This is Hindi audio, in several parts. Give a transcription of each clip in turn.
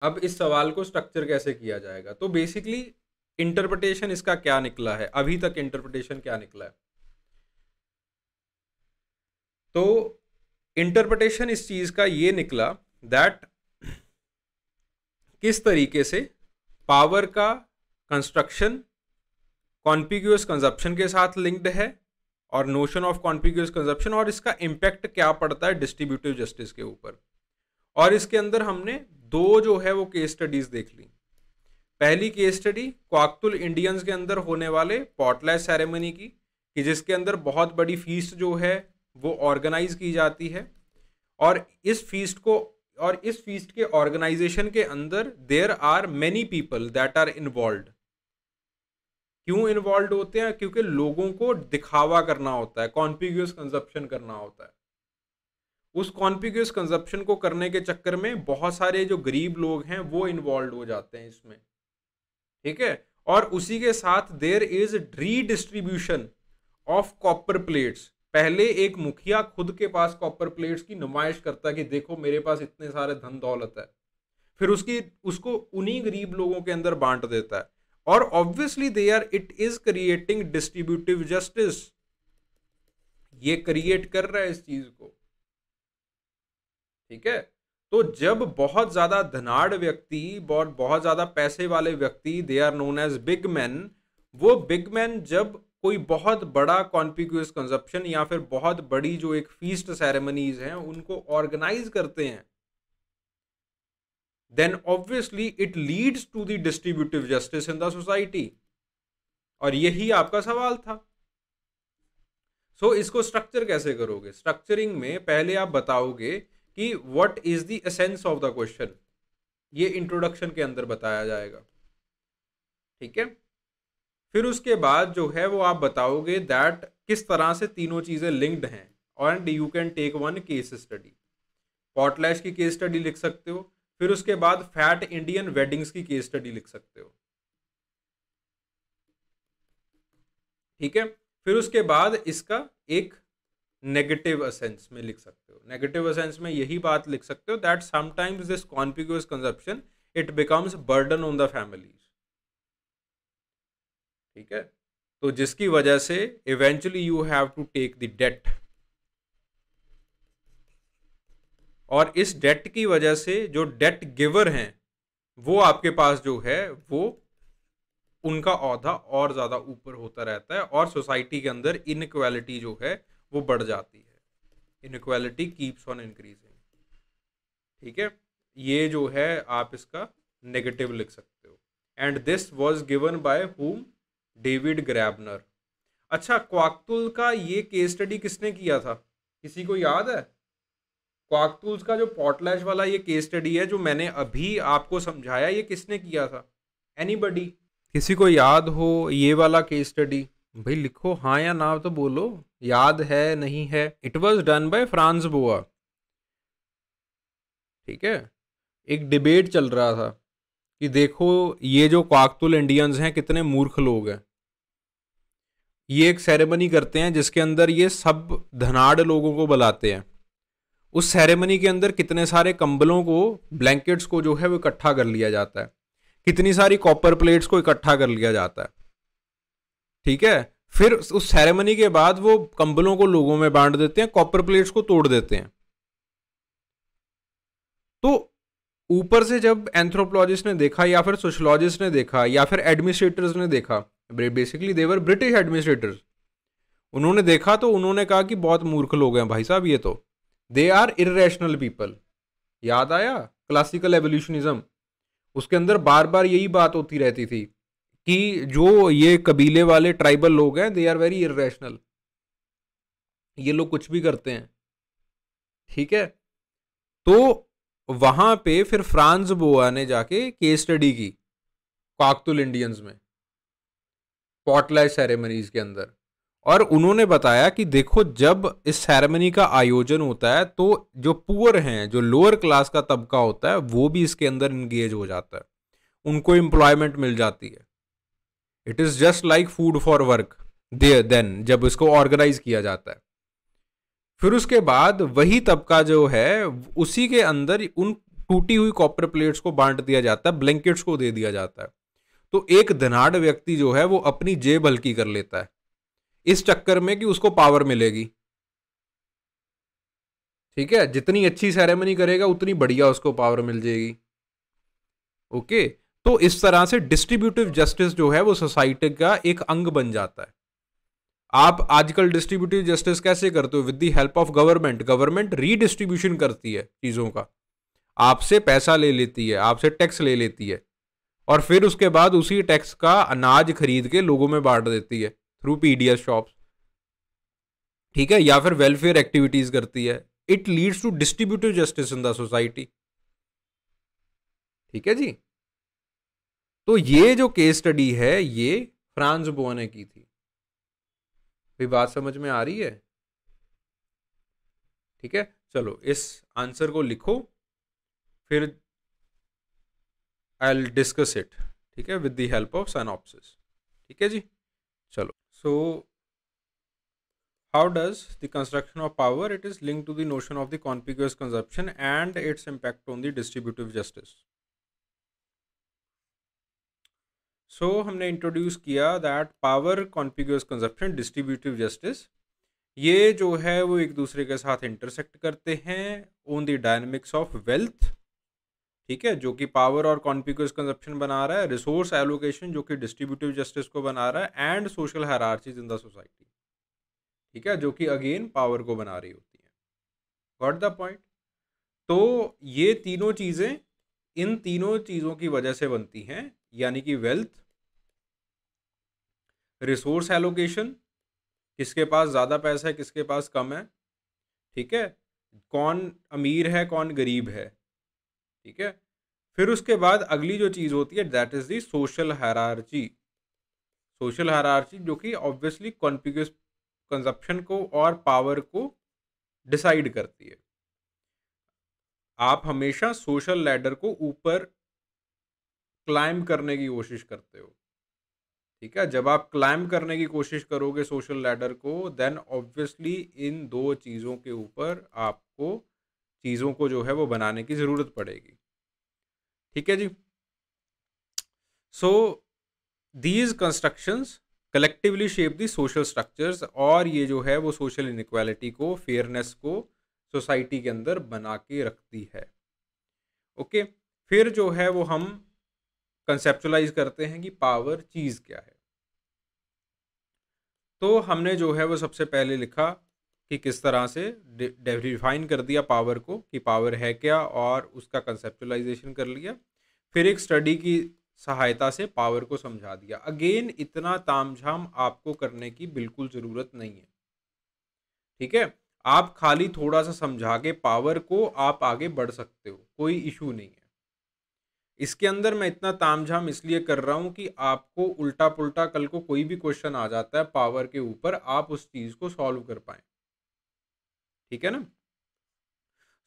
अब इस सवाल को स्ट्रक्चर कैसे किया जाएगा, तो बेसिकली इंटरप्रिटेशन इसका क्या निकला है, अभी तक इंटरप्रिटेशन क्या निकला है। तो इंटरप्रिटेशन इस चीज का ये निकला दैट किस तरीके से पावर का कंस्ट्रक्शन कॉन्टिग्यूअस कंजप्शन के साथ लिंक्ड है, और नोशन ऑफ कॉन्टिग्यूअस कंजप्शन, और इसका इम्पैक्ट क्या पड़ता है डिस्ट्रीब्यूटिव जस्टिस के ऊपर। और इसके अंदर हमने दो जो है वो केस स्टडीज देख ली। पहली केस स्टडी क्वाकतुल इंडियंस के अंदर होने वाले पॉटलैश सेरेमनी की, कि जिसके अंदर बहुत बड़ी फीस्ट जो है वो ऑर्गेनाइज की जाती है, और इस फीस्ट के ऑर्गेनाइजेशन के अंदर there are many people that are involve. क्यों इन्वॉल्व होते हैं? क्योंकि लोगों को दिखावा करना होता है, कॉन्टिग्यूअस कंजप्शन करना होता है। उस कॉन्टिग्यूअस कंजप्शन को करने के चक्कर में बहुत सारे जो गरीब लोग हैं वो इन्वॉल्व हो जाते हैं इसमें, ठीक है। और उसी के साथ there is redistribution of copper plates. पहले एक मुखिया खुद के पास कॉपर प्लेट्स की नुमाइश करता है कि देखो मेरे पास इतने सारे धन दौलत है, फिर उसको उन्हीं गरीब लोगों के अंदर बांट देता है, और obviously they are it is creating distributive justice. ये क्रिएट कर रहा है इस चीज को, ठीक है। तो जब बहुत ज्यादा धनाढ़ व्यक्ति और बहुत ज्यादा पैसे वाले व्यक्ति, they are known as big man, वो बिग मैन जब कोई बहुत बड़ा कॉन्टिग्यूअस कंजप्शन या फिर बहुत बड़ी जो एक फीस्ट सेरेमनीज हैं उनको ऑर्गेनाइज करते हैं, then obviously it leads to the distributive justice in the society। और यही आपका सवाल था। इसको स्ट्रक्चर कैसे करोगे? स्ट्रक्चरिंग में पहले आप बताओगे कि what is the essence of the question, ये इंट्रोडक्शन के अंदर बताया जाएगा, ठीक है। फिर उसके बाद जो है वो आप बताओगे दैट किस तरह से तीनों चीजें लिंक्ड हैं, and you can take one case study. Potlatch की केस स्टडी लिख सकते हो, फिर उसके बाद फैट इंडियन वेडिंग्स की केस स्टडी लिख सकते हो, ठीक है। फिर उसके बाद इसका एक नेगेटिव असेंस में लिख सकते हो। नेगेटिव असेंस में यही बात लिख सकते हो that sometimes this contiguous consumption it becomes burden on the families, ठीक है। तो जिसकी वजह से eventually you have to take the debt, और इस डेट की वजह से जो डेट गिवर हैं वो आपके पास जो है वो उनका औहदा और ज्यादा ऊपर होता रहता है, और सोसाइटी के अंदर इनइक्वालिटी जो है वो बढ़ जाती है। इनइक्वालिटी कीप्स ऑन इंक्रीजिंग, ठीक है। ये जो है आप इसका नेगेटिव लिख सकते हो। And this was given by whom? David Graeber. अच्छा, क्वाकतुल का ये केस स्टडी किसने किया था, किसी को याद है? क्वाकतुल्स का जो पॉटलैश वाला ये केस स्टडी है जो मैंने अभी आपको समझाया, ये किसने किया था? एनीबडी? किसी को याद हो ये वाला केस स्टडी? भाई लिखो हाँ या ना तो बोलो, याद है नहीं है। It was done by Franz Boas, ठीक है। एक डिबेट चल रहा था कि देखो ये जो क्वाकतुल इंडियंस हैं कितने मूर्ख लोग हैं। ये एक सेरेमनी करते हैं जिसके अंदर ये सब धनाढ़ लोगों को बुलाते हैं। उस सेरेमनी के अंदर कितने सारे कंबलों को, ब्लैंकेट्स को जो है वो इकट्ठा कर लिया जाता है, कितनी सारी कॉपर प्लेट्स को इकट्ठा कर लिया जाता है, ठीक है। फिर उस सेरेमनी के बाद वो कंबलों को लोगों में बांट देते हैं, कॉपर प्लेट्स को तोड़ देते हैं। तो ऊपर से जब एंथ्रोपोलॉजिस्ट ने देखा या फिर सोशोलॉजिस्ट ने देखा या फिर एडमिनिस्ट्रेटर्स ने देखा, basically they were British administrators, उन्होंने देखा तो उन्होंने कहा कि बहुत मूर्ख लोग हैं भाई साहब ये तो, दे आर इरेशनल पीपल। याद आया क्लासिकल एवोल्यूशनिज्म? उसके अंदर बार बार यही बात होती रहती थी कि जो ये कबीले वाले ट्राइबल लोग हैं दे आर वेरी इरेशनल, ये लोग कुछ भी करते हैं, ठीक है। तो वहां पे फिर फ्रांस बोआ ने जाके केस स्टडी की क्वाकतुल इंडियंस में पॉटलैश सेरेमनीज के अंदर, और उन्होंने बताया कि देखो जब इस सेरेमनी का आयोजन होता है तो जो पुअर हैं, जो लोअर क्लास का तबका होता है वो भी इसके अंदर इंगेज हो जाता है, उनको एम्प्लॉयमेंट मिल जाती है। It is just like food for work then जब इसको ऑर्गेनाइज किया जाता है। फिर उसके बाद वही तबका जो है उसी के अंदर उन टूटी हुई कॉपर प्लेट्स को बांट दिया जाता है, ब्लैंकेट्स को दे दिया जाता है। तो एक धनाढ़ व्यक्ति जो है वो अपनी जेब हल्की कर लेता है इस चक्कर में कि उसको पावर मिलेगी। ठीक है, जितनी अच्छी सेरेमनी करेगा उतनी बढ़िया उसको पावर मिल जाएगी। ओके, तो इस तरह से डिस्ट्रीब्यूटिव जस्टिस जो है वो सोसाइटी का एक अंग बन जाता है। आप आजकल डिस्ट्रीब्यूटिव जस्टिस कैसे करते हो? With the help of government. Government redistribution करती है चीजों का, आपसे पैसा ले लेती है, आपसे टैक्स ले लेती है, और फिर उसके बाद उसी टैक्स का अनाज खरीद के लोगों में बांट देती है थ्रू पीडीएस शॉप्स। ठीक है, या फिर वेलफेयर एक्टिविटीज करती है। It leads to distributive justice in the society. ठीक है जी। तो ये जो केस स्टडी है ये फ्रांस बोआ ने की थी। कोई बात समझ में आ रही है? ठीक है, चलो इस आंसर को लिखो, फिर आई विल डिस्कस इट। ठीक है, with the help of synopsis. ठीक है जी, चलो। सो how does the construction of power, it is linked to the notion of the contiguous consumption and its impact on the distributive justice. So हमने इंट्रोड्यूस किया that power, contiguous consumption, distributive justice, ये जो है वो एक दूसरे के साथ इंटरसेक्ट करते हैं on the dynamics of wealth. ठीक है, जो कि पावर और कॉन्टिग्यूअस कंजप्शन बना रहा है, रिसोर्स एलोकेशन जो कि डिस्ट्रीब्यूटिव जस्टिस को बना रहा है, and social hierarchies in the society. ठीक है, जो कि अगेन पावर को बना रही होती है। Got the point? तो ये तीनों चीजें इन तीनों चीजों की वजह से बनती हैं, यानी कि वेल्थ, रिसोर्स एलोकेशन, किसके पास ज्यादा पैसा है किसके पास कम है, ठीक है, कौन अमीर है कौन गरीब है। ठीक है, फिर उसके बाद अगली जो चीज होती है that is the social hierarchy. Social hierarchy जो कि ऑब्वियसली कॉन्टिग्यूअस कंजप्शन को और पावर को डिसाइड करती है। आप हमेशा सोशल लैडर को ऊपर क्लाइंब करने की कोशिश करते हो। ठीक है, जब आप क्लाइंब करने की कोशिश करोगे सोशल लैडर को, देन ऑब्वियसली इन दो चीज़ों के ऊपर आपको चीज़ों को जो है वो बनाने की ज़रूरत पड़ेगी। ठीक है जी। So these constructions collectively shape the social structures, और ये जो है वो सोशल इनइक्वालिटी को, फेयरनेस को सोसाइटी के अंदर बना के रखती है। ओके, फिर जो है वो हम कंसेप्चुलाइज करते हैं कि पावर चीज़ क्या है। तो हमने जो है वो सबसे पहले लिखा कि किस तरह से डिफाइन कर दिया पावर को कि पावर है क्या, और उसका कंसेप्चुलाइजेशन कर लिया। फिर एक स्टडी की सहायता से पावर को समझा दिया। अगेन इतना तामझाम आपको करने की बिल्कुल ज़रूरत नहीं है। ठीक है, आप खाली थोड़ा सा समझा के पावर को आप आगे बढ़ सकते हो, कोई इशू नहीं है। इसके अंदर मैं इतना तामझाम इसलिए कर रहा हूं कि आपको उल्टा पुल्टा कल को कोई भी क्वेश्चन आ जाता है पावर के ऊपर, आप उस चीज को सॉल्व कर पाए। ठीक है ना।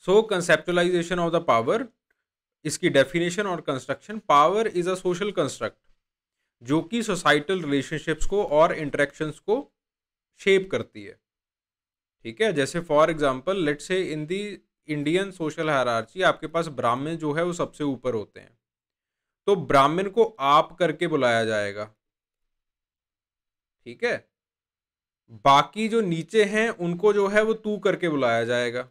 सो कंसेप्चुलाइजेशन ऑफ द पावर, इसकी डेफिनेशन और construction. Power is a social construct जो कि सोसाइटल रिलेशनशिप्स को और इंटरेक्शंस को शेप करती है। ठीक है, जैसे for example let's say in the Indian social hierarchy आपके पास ब्राह्मण जो है वो सबसे ऊपर होते हैं, तो ब्राह्मण को आप करके बुलाया जाएगा। ठीक है, बाकी जो नीचे हैं उनको जो है वो तू करके बुलाया जाएगा।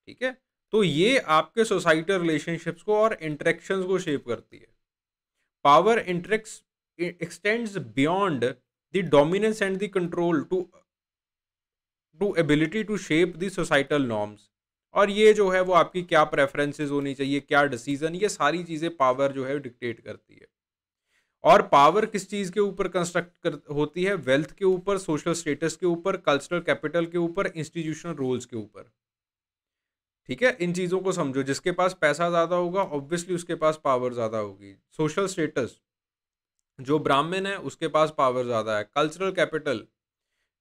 ठीक है, तो ये आपके सोसाइटल रिलेशनशिप्स को और इंटरेक्शंस को शेप करती है। Power interacts extends beyond the dominance and the control to ability to shape the societal norms. और ये जो है वो आपकी क्या प्रेफरेंसेस होनी चाहिए, क्या डिसीजन, ये सारी चीज़ें पावर जो है डिक्टेट करती है। और पावर किस चीज़ के ऊपर कंस्ट्रक्ट होती है? वेल्थ के ऊपर, सोशल स्टेटस के ऊपर, कल्चरल कैपिटल के ऊपर, इंस्टीट्यूशनल रोल्स के ऊपर। ठीक है, इन चीज़ों को समझो। जिसके पास पैसा ज़्यादा होगा ऑब्वियसली उसके पास पावर ज़्यादा होगी। सोशल स्टेटस, जो ब्राह्मण है उसके पास पावर ज़्यादा है। कल्चरल कैपिटल,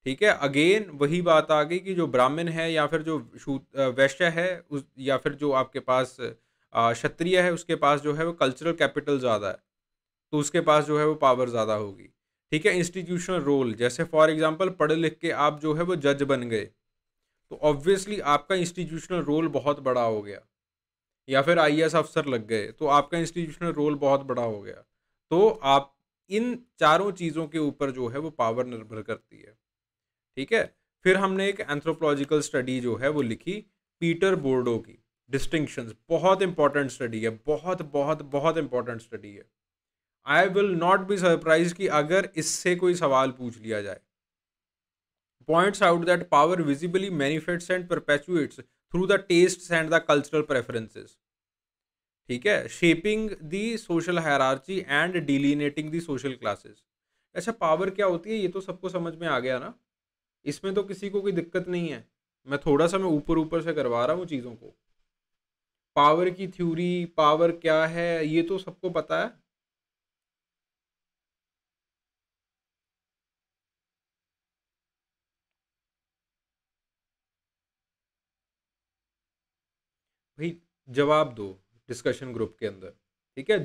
ठीक है, अगेन वही बात आ गई कि जो ब्राह्मण है या फिर जो वैश्य है उस, या फिर जो आपके पास क्षत्रिय है उसके पास जो है वो कल्चरल कैपिटल ज़्यादा है, तो उसके पास जो है वो पावर ज़्यादा होगी। ठीक है, इंस्टीट्यूशनल रोल, जैसे फॉर एग्जांपल पढ़े लिख के आप जो है वो जज बन गए, तो ऑब्वियसली आपका इंस्टीट्यूशनल रोल बहुत बड़ा हो गया, या फिर आईएएस अफसर लग गए तो आपका इंस्टीट्यूशनल रोल बहुत बड़ा हो गया। तो आप इन चारों चीज़ों के ऊपर जो है वो पावर निर्भर करती है। ठीक है। फिर हमने एक एंथ्रोपोलॉजिकल स्टडी जो है वो लिखी पीटर बोर्डो की, डिस्टिंक्शंस। बहुत इंपॉर्टेंट स्टडी है, बहुत बहुत बहुत इंपॉर्टेंट स्टडी है। I will not be surprise कि अगर इससे कोई सवाल पूछ लिया जाए। Points out that power visibly manifests and perpetuates through the tastes and the cultural preferences. ठीक है। Shaping the social hierarchy and delineating the social classes. अच्छा, पावर क्या होती है ये तो सबको समझ में आ गया ना, इसमें तो किसी को कोई दिक्कत नहीं है। मैं ऊपर ऊपर से करवा रहा हूँ चीज़ों को। पावर की थ्योरी, पावर क्या है, ये तो सबको पता है। भाई जवाब दो डिस्कशन ग्रुप के अंदर। ठीक है।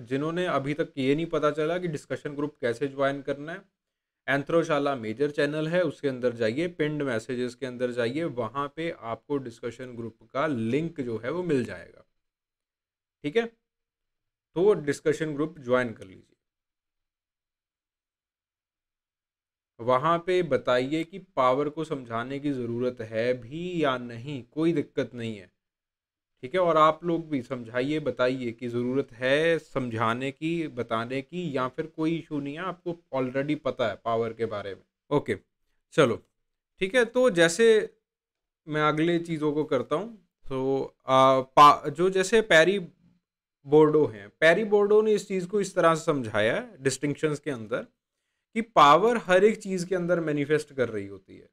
जिन्होंने अभी तक ये नहीं पता चला कि डिस्कशन ग्रुप कैसे ज्वाइन करना है, एंथ्रोशाला मेजर चैनल है, उसके अंदर जाइए, पिंड मैसेजेस के अंदर जाइए, वहाँ पे आपको डिस्कशन ग्रुप का लिंक जो है वो मिल जाएगा। ठीक है। तो डिस्कशन ग्रुप ज्वाइन कर लीजिए। वहाँ पे बताइए कि पावर को समझाने की ज़रूरत है भी या नहीं, कोई दिक्कत नहीं है। ठीक है। और आप लोग भी समझाइए, बताइए कि ज़रूरत है समझाने की, बताने की, या फिर कोई इशू नहीं है, आपको ऑलरेडी पता है पावर के बारे में। ओके, चलो ठीक है। तो जैसे मैं अगले चीज़ों को करता हूँ। तो जो जैसे पैरी बोर्डो हैं, पैरी बोर्डो ने इस चीज़ को इस तरह से समझाया है डिस्टिंक्शंस के अंदर कि पावर हर एक चीज़ के अंदर मैनिफेस्ट कर रही होती है।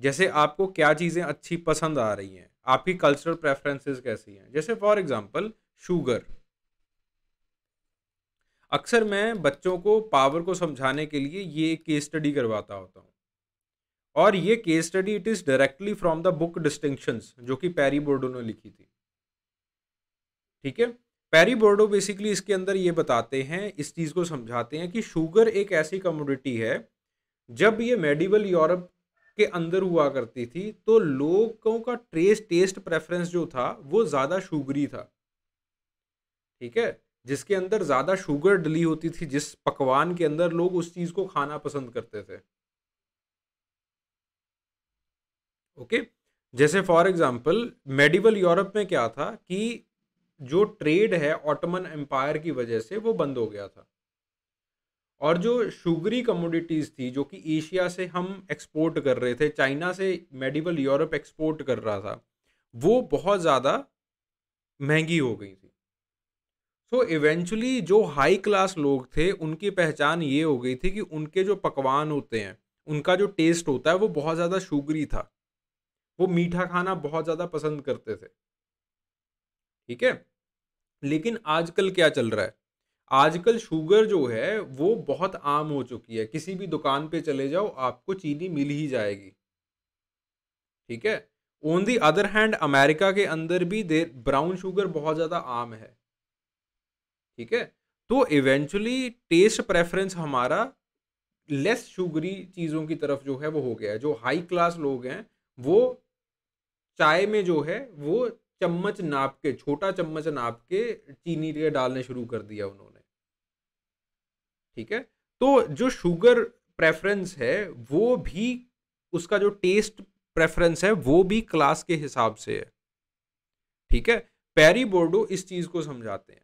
जैसे आपको क्या चीज़ें अच्छी पसंद आ रही हैं, आपकी कल्चरल प्रेफरेंसेस कैसी हैं। जैसे फॉर एग्जांपल शुगर। अक्सर मैं बच्चों को पावर को समझाने के लिए ये केस स्टडी करवाता होता हूँ, और ये case study it is directly from the book distinctions, जो कि पैरी बोर्डो ने लिखी थी। ठीक है। पैरी बोर्डो बेसिकली इसके अंदर ये बताते हैं, इस चीज़ को समझाते हैं कि शुगर एक ऐसी कमोडिटी है, जब ये मेडिवल यूरोप के अंदर हुआ करती थी तो लोगों का टेस्ट प्रेफरेंस जो था वो ज़्यादा शुगरी था। ठीक है। जिसके अंदर ज़्यादा शुगर डली होती थी, जिस पकवान के अंदर, लोग उस चीज़ को खाना पसंद करते थे। ओके। जैसे फॉर एग्जांपल मेडिवल यूरोप में क्या था कि जो ट्रेड है ऑटोमन एम्पायर की वजह से वो बंद हो गया था, और जो शुगरी कमोडिटीज़ थी जो कि एशिया से हम एक्सपोर्ट कर रहे थे, चाइना से मेडिवल यूरोप एक्सपोर्ट कर रहा था, वो बहुत ज़्यादा महंगी हो गई थी। सो इवेंचुअली जो हाई क्लास लोग थे उनकी पहचान ये हो गई थी कि उनके जो पकवान होते हैं, उनका जो टेस्ट होता है वो बहुत ज़्यादा शुगरी था, वो मीठा खाना बहुत ज़्यादा पसंद करते थे। ठीक है। लेकिन आजकल क्या चल रहा है, आजकल शुगर जो है वो बहुत आम हो चुकी है, किसी भी दुकान पे चले जाओ आपको चीनी मिल ही जाएगी। ठीक है। On the other hand America के अंदर भी ब्राउन शुगर बहुत ज़्यादा आम है। ठीक है। तो इवेंचुअली टेस्ट प्रेफरेंस हमारा लेस शुगरी चीज़ों की तरफ जो है वो हो गया है। जो हाई क्लास लोग हैं वो चाय में जो है वो चम्मच नाप के, छोटा चम्मच नाप के चीनी के डालने शुरू कर दिया उन्होंने। ठीक है। तो जो शुगर प्रेफरेंस है वो भी, उसका जो टेस्ट प्रेफरेंस है वो भी क्लास के हिसाब से है। ठीक है। पैरी बोर्डो इस चीज को समझाते हैं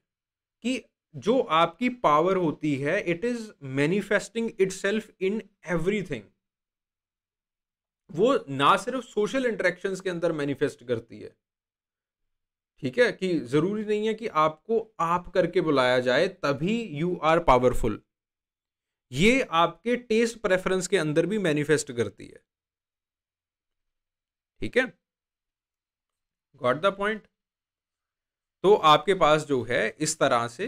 कि जो आपकी पावर होती है it is manifesting itself in everything. वो ना सिर्फ सोशल इंटरेक्शंस के अंदर मैनिफेस्ट करती है। ठीक है। कि जरूरी नहीं है कि आपको आप करके बुलाया जाए तभी यू आर पावरफुल, ये आपके टेस्ट प्रेफरेंस के अंदर भी मैनिफेस्ट करती है। ठीक है। Got the point. तो आपके पास जो है इस तरह से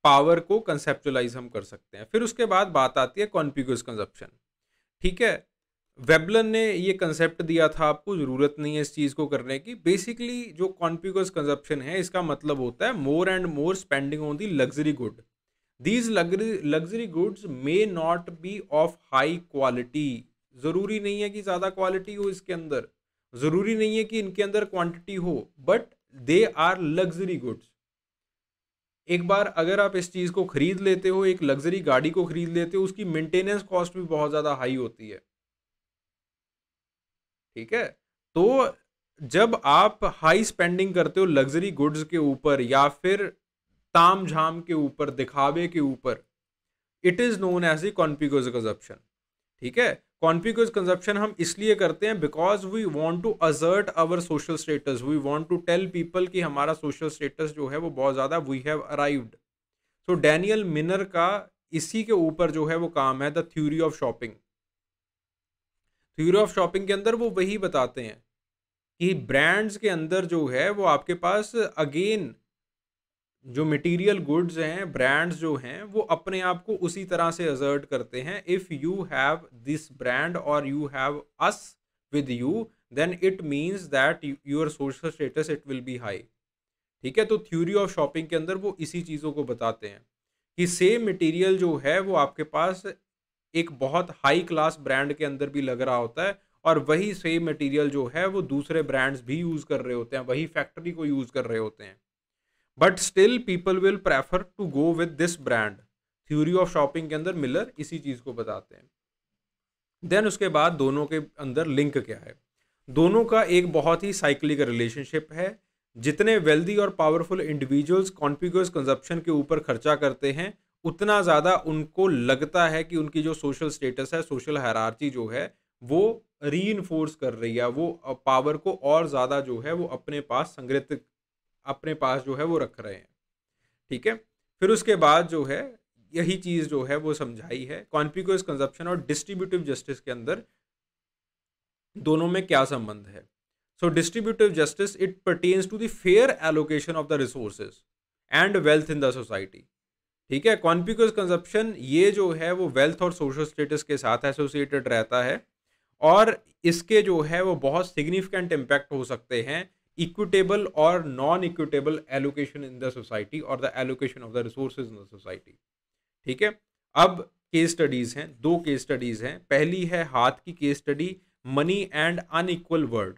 पावर को कंसेप्चुलाइज हम कर सकते हैं। फिर उसके बाद बात आती है कॉन्पिग्यूअस कंजप्शन। ठीक है। वेबलन ने ये कंसेप्ट दिया था, आपको ज़रूरत नहीं है इस चीज़ को करने की। बेसिकली जो कॉन्पिग्यूअस कंजप्शन है इसका मतलब होता है more and more spending on the luxury good. These luxury goods may not be of high quality, ज़रूरी नहीं है कि ज़्यादा क्वालिटी हो इसके अंदर, ज़रूरी नहीं है कि इनके अंदर क्वांटिटी हो, but they are luxury goods. एक बार अगर आप इस चीज़ को खरीद लेते हो, एक लग्जरी गाड़ी को खरीद लेते हो, उसकी मेंटेनेंस कॉस्ट भी बहुत ज़्यादा हाई होती है, ठीक है? तो जब आप हाई स्पेंडिंग करते हो लग्जरी गुड्स के ऊपर या फिर ताम-झाम के ऊपर, दिखावे के ऊपर, it is known as the conspicuous consumption, ठीक है? कॉन्पिग्यूअस कंजप्शन हम इसलिए करते हैं because we want to assert our social status, we want to tell people कि हमारा सोशल स्टेटस जो है वो बहुत ज़्यादा वी हैव अराइव्ड। तो डैनियल मिनर का इसी के ऊपर जो है वो काम है, the theory of shopping. Theory of shopping के अंदर वो वही बताते हैं कि ब्रांड्स के अंदर जो है वो आपके पास अगेन जो मटेरियल गुड्स हैं, ब्रांड्स जो हैं, वो अपने आप को उसी तरह से असर्ट करते हैं। If you have this brand और you have us with you, then it means that your social status it will be high, ठीक है? तो थ्योरी ऑफ शॉपिंग के अंदर वो इसी चीज़ों को बताते हैं कि सेम मटेरियल जो है वो आपके पास एक बहुत हाई क्लास ब्रांड के अंदर भी लग रहा होता है, और वही सेम मटेरियल जो है वो दूसरे ब्रांड्स भी यूज़ कर रहे होते हैं, वही फैक्ट्री को यूज़ कर रहे होते हैं, but still people will prefer to go with this brand. Theory of shopping के अंदर मिलर इसी चीज़ को बताते हैं। देन उसके बाद दोनों के अंदर लिंक क्या है? दोनों का एक बहुत ही साइक्लिक रिलेशनशिप है। जितने वेल्दी और पावरफुल इंडिविजुअल्स कॉन्पिग्यूअस कंजप्शन के ऊपर खर्चा करते हैं, उतना ज़्यादा उनको लगता है कि उनकी जो सोशल स्टेटस है, सोशल हायरार्की जो है, वो रीइंफोर्स कर रही है, वो पावर को और ज़्यादा जो है वो अपने पास संग्रहित, अपने पास जो है वो रख रहे हैं, ठीक है? फिर उसके बाद जो है यही चीज़ जो है वो समझाई है कॉन्पिग्यूअस कंजप्शन और डिस्ट्रीब्यूटिव जस्टिस के अंदर दोनों में क्या संबंध है। So distributive justice it pertains to the fair allocation of the resources and wealth in the society, ठीक है? कॉन्पिग्यूअस कंजप्शन ये जो है वो वेल्थ और सोशल स्टेटस के साथ एसोसिएटेड रहता है, और इसके जो है वो बहुत सिग्निफिकेंट इम्पैक्ट हो सकते हैं इक्विटेबल और non equitable allocation in the society और the allocation of the resources in the society, ठीक है? अब केस स्टडीज हैं, दो केस स्टडीज हैं। पहली है हाथ की case study, money and unequal world.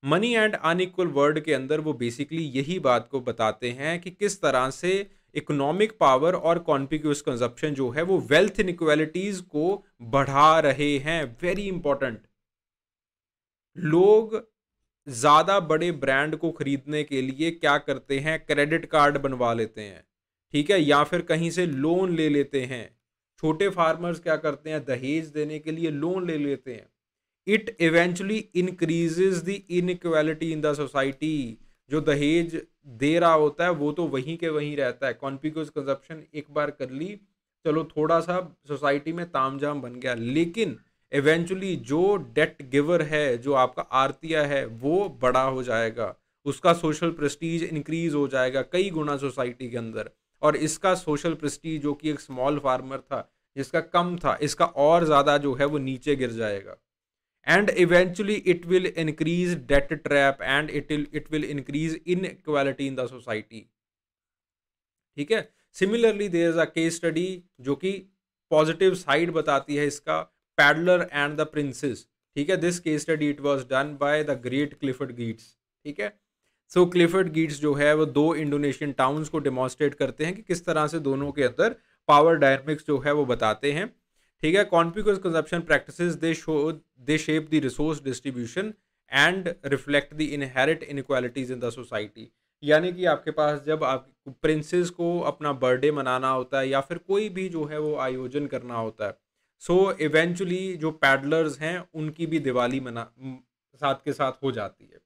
Money and unequal world के अंदर वो बेसिकली यही बात को बताते हैं कि किस तरह से इकोनॉमिक पावर और कॉन्पिग्यूअस कंजप्शन जो है वो वेल्थ इनइक्वालिटीज को बढ़ा रहे हैं। वेरी इंपॉर्टेंट, लोग ज्यादा बड़े ब्रांड को खरीदने के लिए क्या करते हैं? क्रेडिट कार्ड बनवा लेते हैं, ठीक है, या फिर कहीं से लोन ले लेते हैं। छोटे फार्मर्स क्या करते हैं? दहेज देने के लिए लोन ले लेते हैं। It eventually increases the inequality in the society. जो दहेज दे रहा होता है वो तो वहीं के वहीं रहता है। कॉन्पिग्यूअस कंजप्शन एक बार कर ली, चलो थोड़ा सा सोसाइटी में तामझाम बन गया, लेकिन इवेंचुअली जो डेट गिवर है, जो आपका आरतिया है, वो बड़ा हो जाएगा, उसका सोशल प्रेस्टीज इंक्रीज हो जाएगा कई गुना सोसाइटी के अंदर, और इसका सोशल प्रेस्टीज जो कि एक स्मॉल फार्मर था जिसका कम था, इसका और ज़्यादा जो है वो नीचे गिर जाएगा। And eventually it will increase debt trap and it will increase inequality in the society, ठीक है? Similarly there is a case study जो कि पॉजिटिव साइड बताती है इसका, पैडलर एंड द प्रिंसेस, ठीक है? This case study it was done by the great Clifford Geertz, ठीक है? सो क्लिफर्ड गीट्स जो है वो दो इंडोनेशियन टाउन्स को डेमोन्स्ट्रेट करते हैं कि किस तरह से दोनों के अंदर पावर डायनेमिक्स जो है वो बताते हैं, ठीक है? Conspicuous consumption practices they shape the resource distribution and reflect the inherit inequalities in the society. यानी कि आपके पास जब आप प्रिंसेस को अपना बर्थडे मनाना होता है या फिर कोई भी जो है वो आयोजन करना होता है, सो इवेंचुअली जो पैडलर्स हैं उनकी भी दिवाली साथ के साथ हो जाती है।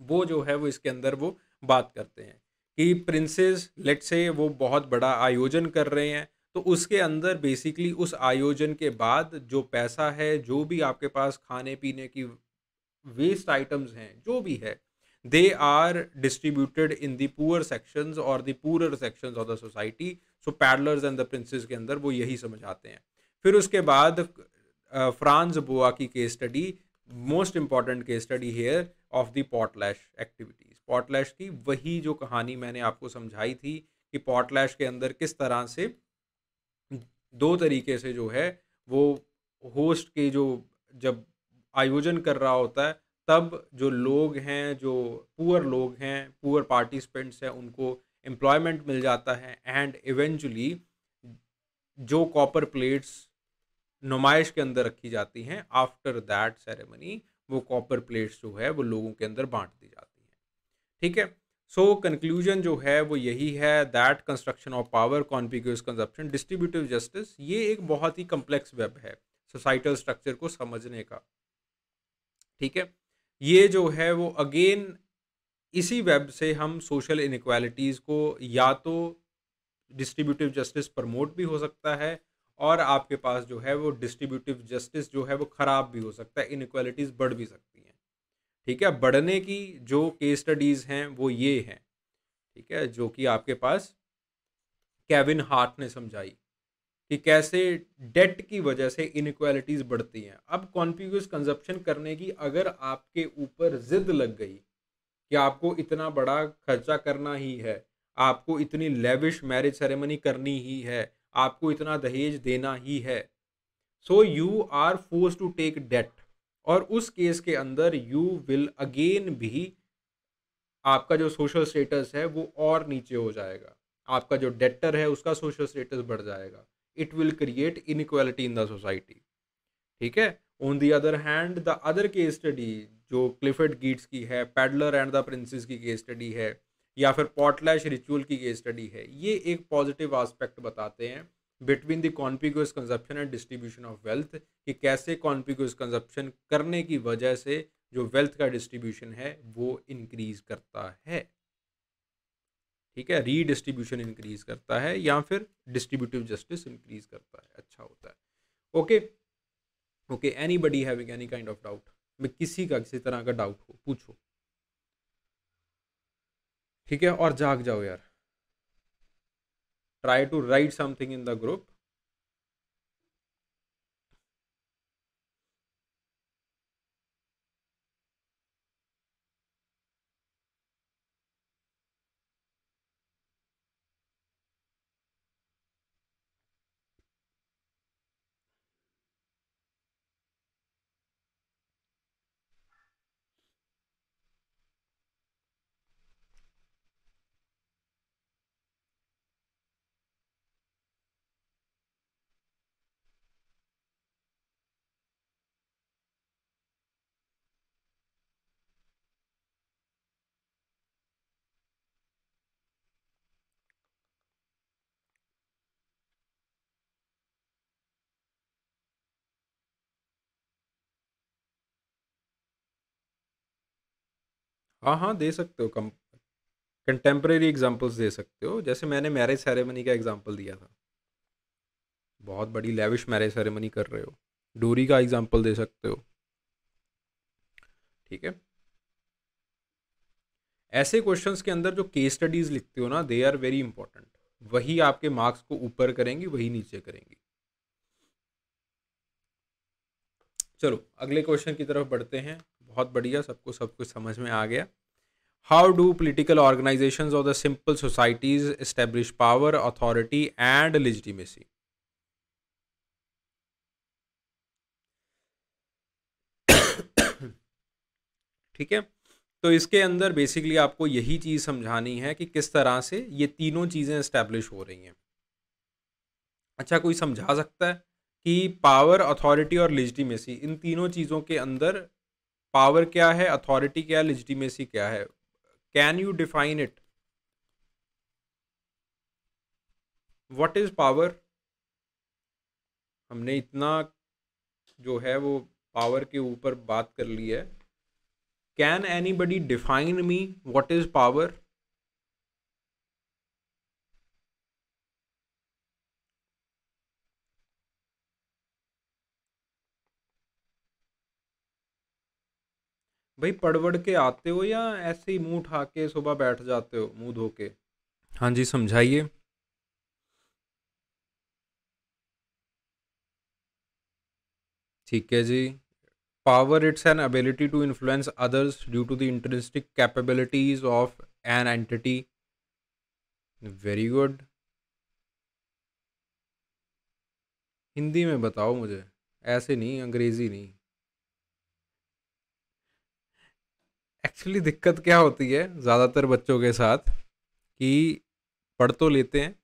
वो जो है वो इसके अंदर वो बात करते हैं कि प्रिंसेस लेट से वो बहुत बड़ा आयोजन कर रहे हैं, तो उसके अंदर बेसिकली उस आयोजन के बाद जो पैसा है, जो भी आपके पास खाने पीने की वेस्ट आइटम्स हैं, जो भी है, they are distributed in the poor sections और the poor sections of the society. So peddlers and the princes के अंदर वो यही समझाते हैं। फिर उसके बाद फ्रांस बोआ की case study, most important case study here of the potlatch activities. Potlatch की वही जो कहानी मैंने आपको समझाई थी कि पॉटलैश के अंदर किस तरह से दो तरीके से जो है वो होस्ट के जो जब आयोजन कर रहा होता है, तब जो लोग हैं, जो पुअर लोग हैं, पुअर पार्टिसिपेंट्स हैं, उनको एम्प्लॉयमेंट मिल जाता है एंड इवेंचुअली जो कॉपर प्लेट्स नुमाइश के अंदर रखी जाती हैं, आफ्टर दैट सेरेमनी वो कॉपर प्लेट्स जो है वो लोगों के अंदर बांट दी जाती हैं। ठीक है, सो कंक्लूजन जो है वो यही है that construction of power, conspicuous consumption, distributive justice, ये एक बहुत ही कम्प्लेक्स वेब है सोसाइटल स्ट्रक्चर को समझने का। ठीक है, ये जो है वो अगेन इसी वेब से हम सोशल इनइक्वालिटीज़ को या तो डिस्ट्रीब्यूटिव जस्टिस प्रमोट भी हो सकता है, और आपके पास जो है वो डिस्ट्रीब्यूटिव जस्टिस जो है वो ख़राब भी हो सकता है, इनइक्वालिटीज़ बढ़ भी सकती हैं। ठीक है, बढ़ने की जो केस स्टडीज़ हैं वो ये हैं, ठीक है, जो कि आपके पास केविन हार्ट ने समझाई कि कैसे डेट की वजह से इनइक्वालिटीज़ बढ़ती हैं। अब कॉन्टिग्यूअस कंजप्शन करने की अगर आपके ऊपर जिद लग गई कि आपको इतना बड़ा खर्चा करना ही है, आपको इतनी लेविश मैरिज सेरेमनी करनी ही है, आपको इतना दहेज देना ही है, so you are force to take debt, और उस केस के अंदर यू विल अगेन भी आपका जो सोशल स्टेटस है वो और नीचे हो जाएगा, आपका जो डेटर है उसका सोशल स्टेटस बढ़ जाएगा, it will create inequality in the society. ठीक है, on the other hand the other case study जो क्लिफर्ड गीट्स की है, पैडलर एंड द प्रिंसेस की केस स्टडी है, या फिर पॉटलैश रिचुअल की केस स्टडी है, ये एक पॉजिटिव एस्पेक्ट बताते हैं between the conspicuous consumption and distribution of wealth, कि कैसे कॉन्पिग्यूअस कंजप्शन करने की वजह से जो वेल्थ का डिस्ट्रीब्यूशन है वो इंक्रीज करता है। ठीक है, रीडिस्ट्रीब्यूशन इंक्रीज करता है या फिर डिस्ट्रीब्यूटिव जस्टिस इंक्रीज करता है, अच्छा होता है। Okay okay, anybody having any kind of doubt, में किसी का किसी तरह का डाउट हो पूछो। ठीक है, और जाग जाओ यार, try to write something in the group. हाँ हाँ, दे सकते हो, कम कंटेम्प्रेरी एग्जांपल्स दे सकते हो, जैसे मैंने मैरिज सेरेमनी का एग्जांपल दिया था, बहुत बड़ी लेविश मैरिज सेरेमनी कर रहे हो, डोरी का एग्जांपल दे सकते हो। ठीक है, ऐसे क्वेश्चंस के अंदर जो केस स्टडीज लिखते हो ना, दे आर वेरी इंपॉर्टेंट, वही आपके मार्क्स को ऊपर करेंगी, वही नीचे करेंगी। चलो अगले क्वेश्चन की तरफ बढ़ते हैं। बहुत बढ़िया, सबको सब कुछ समझ में आ गया। हाउ डू पोलिटिकल ऑर्गेनाइजेशंस और the simple societies establish power, authority and legitimacy? ठीक है, तो इसके अंदर बेसिकली आपको यही चीज़ समझानी है कि किस तरह से ये तीनों चीज़ें एस्टेब्लिश हो रही हैं। अच्छा, कोई समझा सकता है कि पावर, अथॉरिटी और लेजिटिमेसी, इन तीनों चीज़ों के अंदर पावर क्या है, अथॉरिटी क्या है, लेजिटिमेसी क्या है? Can you define it? What is power? हमने इतना जो है वो पावर के ऊपर बात कर ली है। Can anybody define me what is power? भाई पढ़ के आते हो या ऐसे ही मुंह उठा के सुबह बैठ जाते हो मुंह धो के? हाँ जी, समझाइए। ठीक है जी। Power, it's an ability to influence others due to the intrinsic capabilities of an entity. Very good. Hindi में बताओ मुझे। ऐसे नहीं, अंग्रेजी नहीं। एक्चुअली दिक्कत क्या होती है ज़्यादातर बच्चों के साथ कि पढ़ तो लेते हैं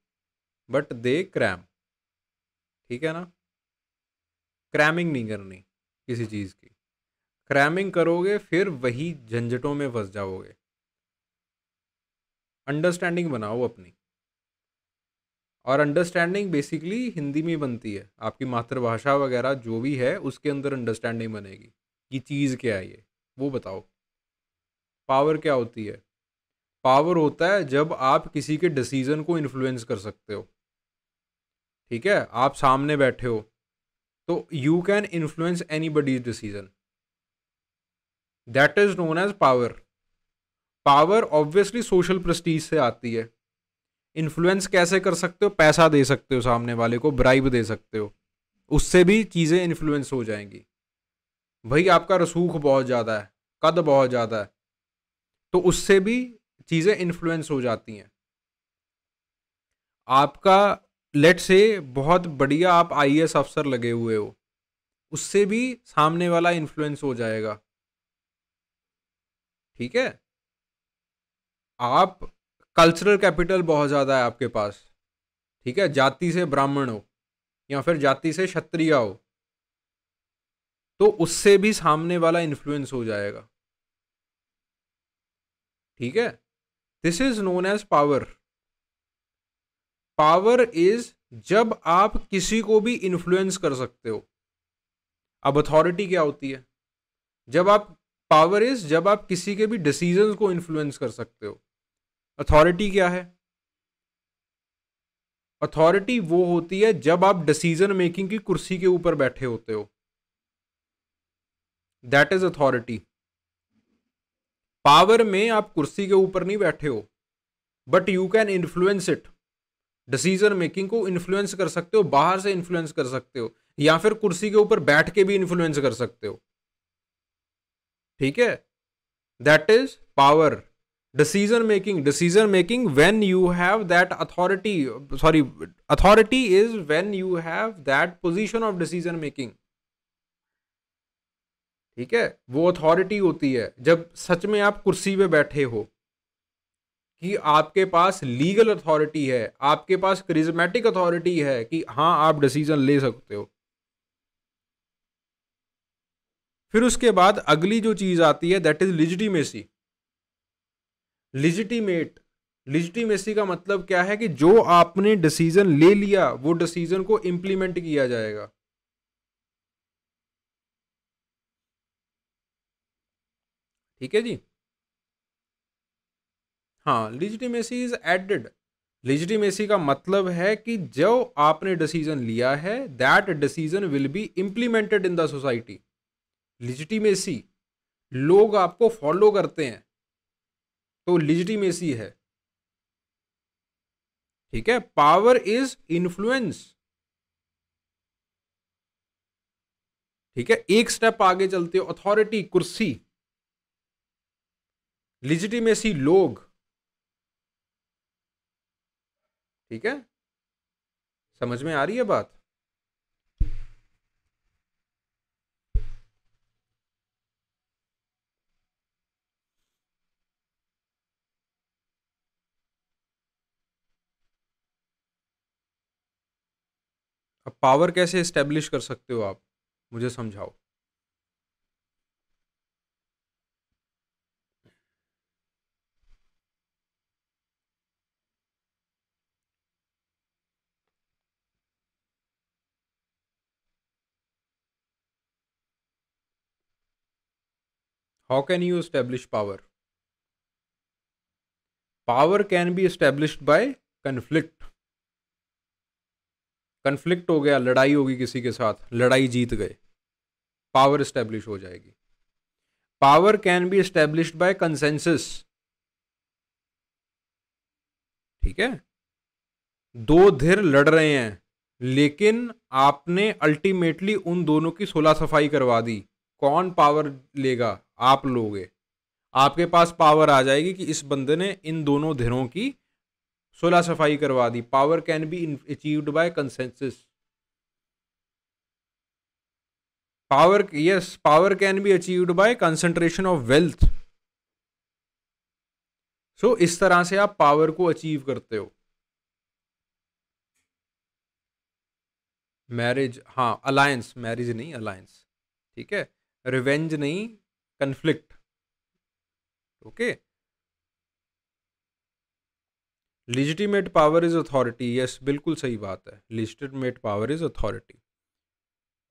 बट दे क्रैम। ठीक है ना? क्रैमिंग नहीं करनी किसी चीज़ की। क्रैमिंग करोगे फिर वही झंझटों में फंस जाओगे। अंडरस्टैंडिंग बनाओ अपनी। और अंडरस्टैंडिंग बेसिकली हिंदी में बनती है, आपकी मातृभाषा वगैरह जो भी है उसके अंदर अंडरस्टैंडिंग बनेगी कि चीज़ क्या है ये, वो बताओ। पावर क्या होती है? पावर होता है जब आप किसी के डिसीजन को इन्फ्लुएंस कर सकते हो। ठीक है, आप सामने बैठे हो तो you can influence anybody's decision, that is known as power. Power obviously social prestige से आती है। इन्फ्लुएंस कैसे कर सकते हो? पैसा दे सकते हो, सामने वाले को ब्राइब दे सकते हो, उससे भी चीज़ें इन्फ्लुएंस हो जाएंगी। भाई आपका रसूख बहुत ज़्यादा है, कद बहुत ज़्यादा है, तो उससे भी चीज़ें इन्फ्लुएंस हो जाती हैं। आपका लेट से बहुत बढ़िया आप आईएएस अफसर लगे हुए हो, उससे भी सामने वाला इन्फ्लुएंस हो जाएगा। ठीक है? आप कल्चरल कैपिटल बहुत ज़्यादा है आपके पास, ठीक है, जाति से ब्राह्मण हो या फिर जाति से क्षत्रिय हो, तो उससे भी सामने वाला इन्फ्लुएंस हो जाएगा। ठीक है? This is known as power. Power is जब आप किसी को भी इन्फ्लुएंस कर सकते हो। अब अथॉरिटी क्या होती है? जब आप पावर इज जब आप किसी के भी डिसीजंस को इन्फ्लुएंस कर सकते हो। अथॉरिटी क्या है? अथॉरिटी वो होती है जब आप डिसीजन मेकिंग की कुर्सी के ऊपर बैठे होते हो, दैट इज अथॉरिटी। पावर में आप कुर्सी के ऊपर नहीं बैठे हो, but you can influence it. Decision making को इन्फ्लुएंस कर सकते हो, बाहर से इन्फ्लुएंस कर सकते हो, या फिर कुर्सी के ऊपर बैठ के भी इन्फ्लुएंस कर सकते हो। ठीक है? That is power. Decision making when you have that authority, sorry, authority is when you have that position of decision making. ठीक है? वो अथॉरिटी होती है जब सच में आप कुर्सी पे बैठे हो, कि आपके पास लीगल अथॉरिटी है, आपके पास करिज्मेटिक अथॉरिटी है कि हाँ आप डिसीजन ले सकते हो। फिर उसके बाद अगली जो चीज आती है दैट इज लिजिटिमेसी। लिजिटिमेसी का मतलब क्या है? कि जो आपने डिसीजन ले लिया वो डिसीजन को इंप्लीमेंट किया जाएगा। ठीक है जी? हाँ, लिजिटिमेसी इज एडेड। लिजिटिमेसी का मतलब है कि जो आपने डिसीजन लिया है that decision will be implemented in the society. Legitimacy, लोग आपको फॉलो करते हैं, तो लिजिटिमेसी है। ठीक है? Power is influence. ठीक है? एक स्टेप आगे चलते हो, अथॉरिटी कुर्सी, लिजिटिमेसी लोग। ठीक है? समझ में आ रही है बात? अब पावर कैसे एस्टेब्लिश कर सकते हो आप, मुझे समझाओ। How can you establish power? Power can B established by conflict. Conflict हो गया, लड़ाई होगी किसी के साथ, लड़ाई जीत गए, पावर एस्टेब्लिश हो जाएगी। Power can B established by consensus. ठीक है? दो धिर लड़ रहे हैं, लेकिन आपने अल्टीमेटली उन दोनों की सुलह सफाई करवा दी। कौन पावर लेगा? आप लोगे। आपके पास पावर आ जाएगी कि इस बंदे ने इन दोनों धिरों की सुलह सफाई करवा दी। Power can be achieved by consensus. Power, yes, power can be achieved by concentration of wealth. So इस तरह से आप पावर को अचीव करते हो। मैरिज, हाँ, अलायंस, मैरिज नहीं, अलायंस, ठीक है, रिवेंज नहीं, conflict, okay. Legitimate power is authority, yes, बिल्कुल सही बात है, legitimate power is authority,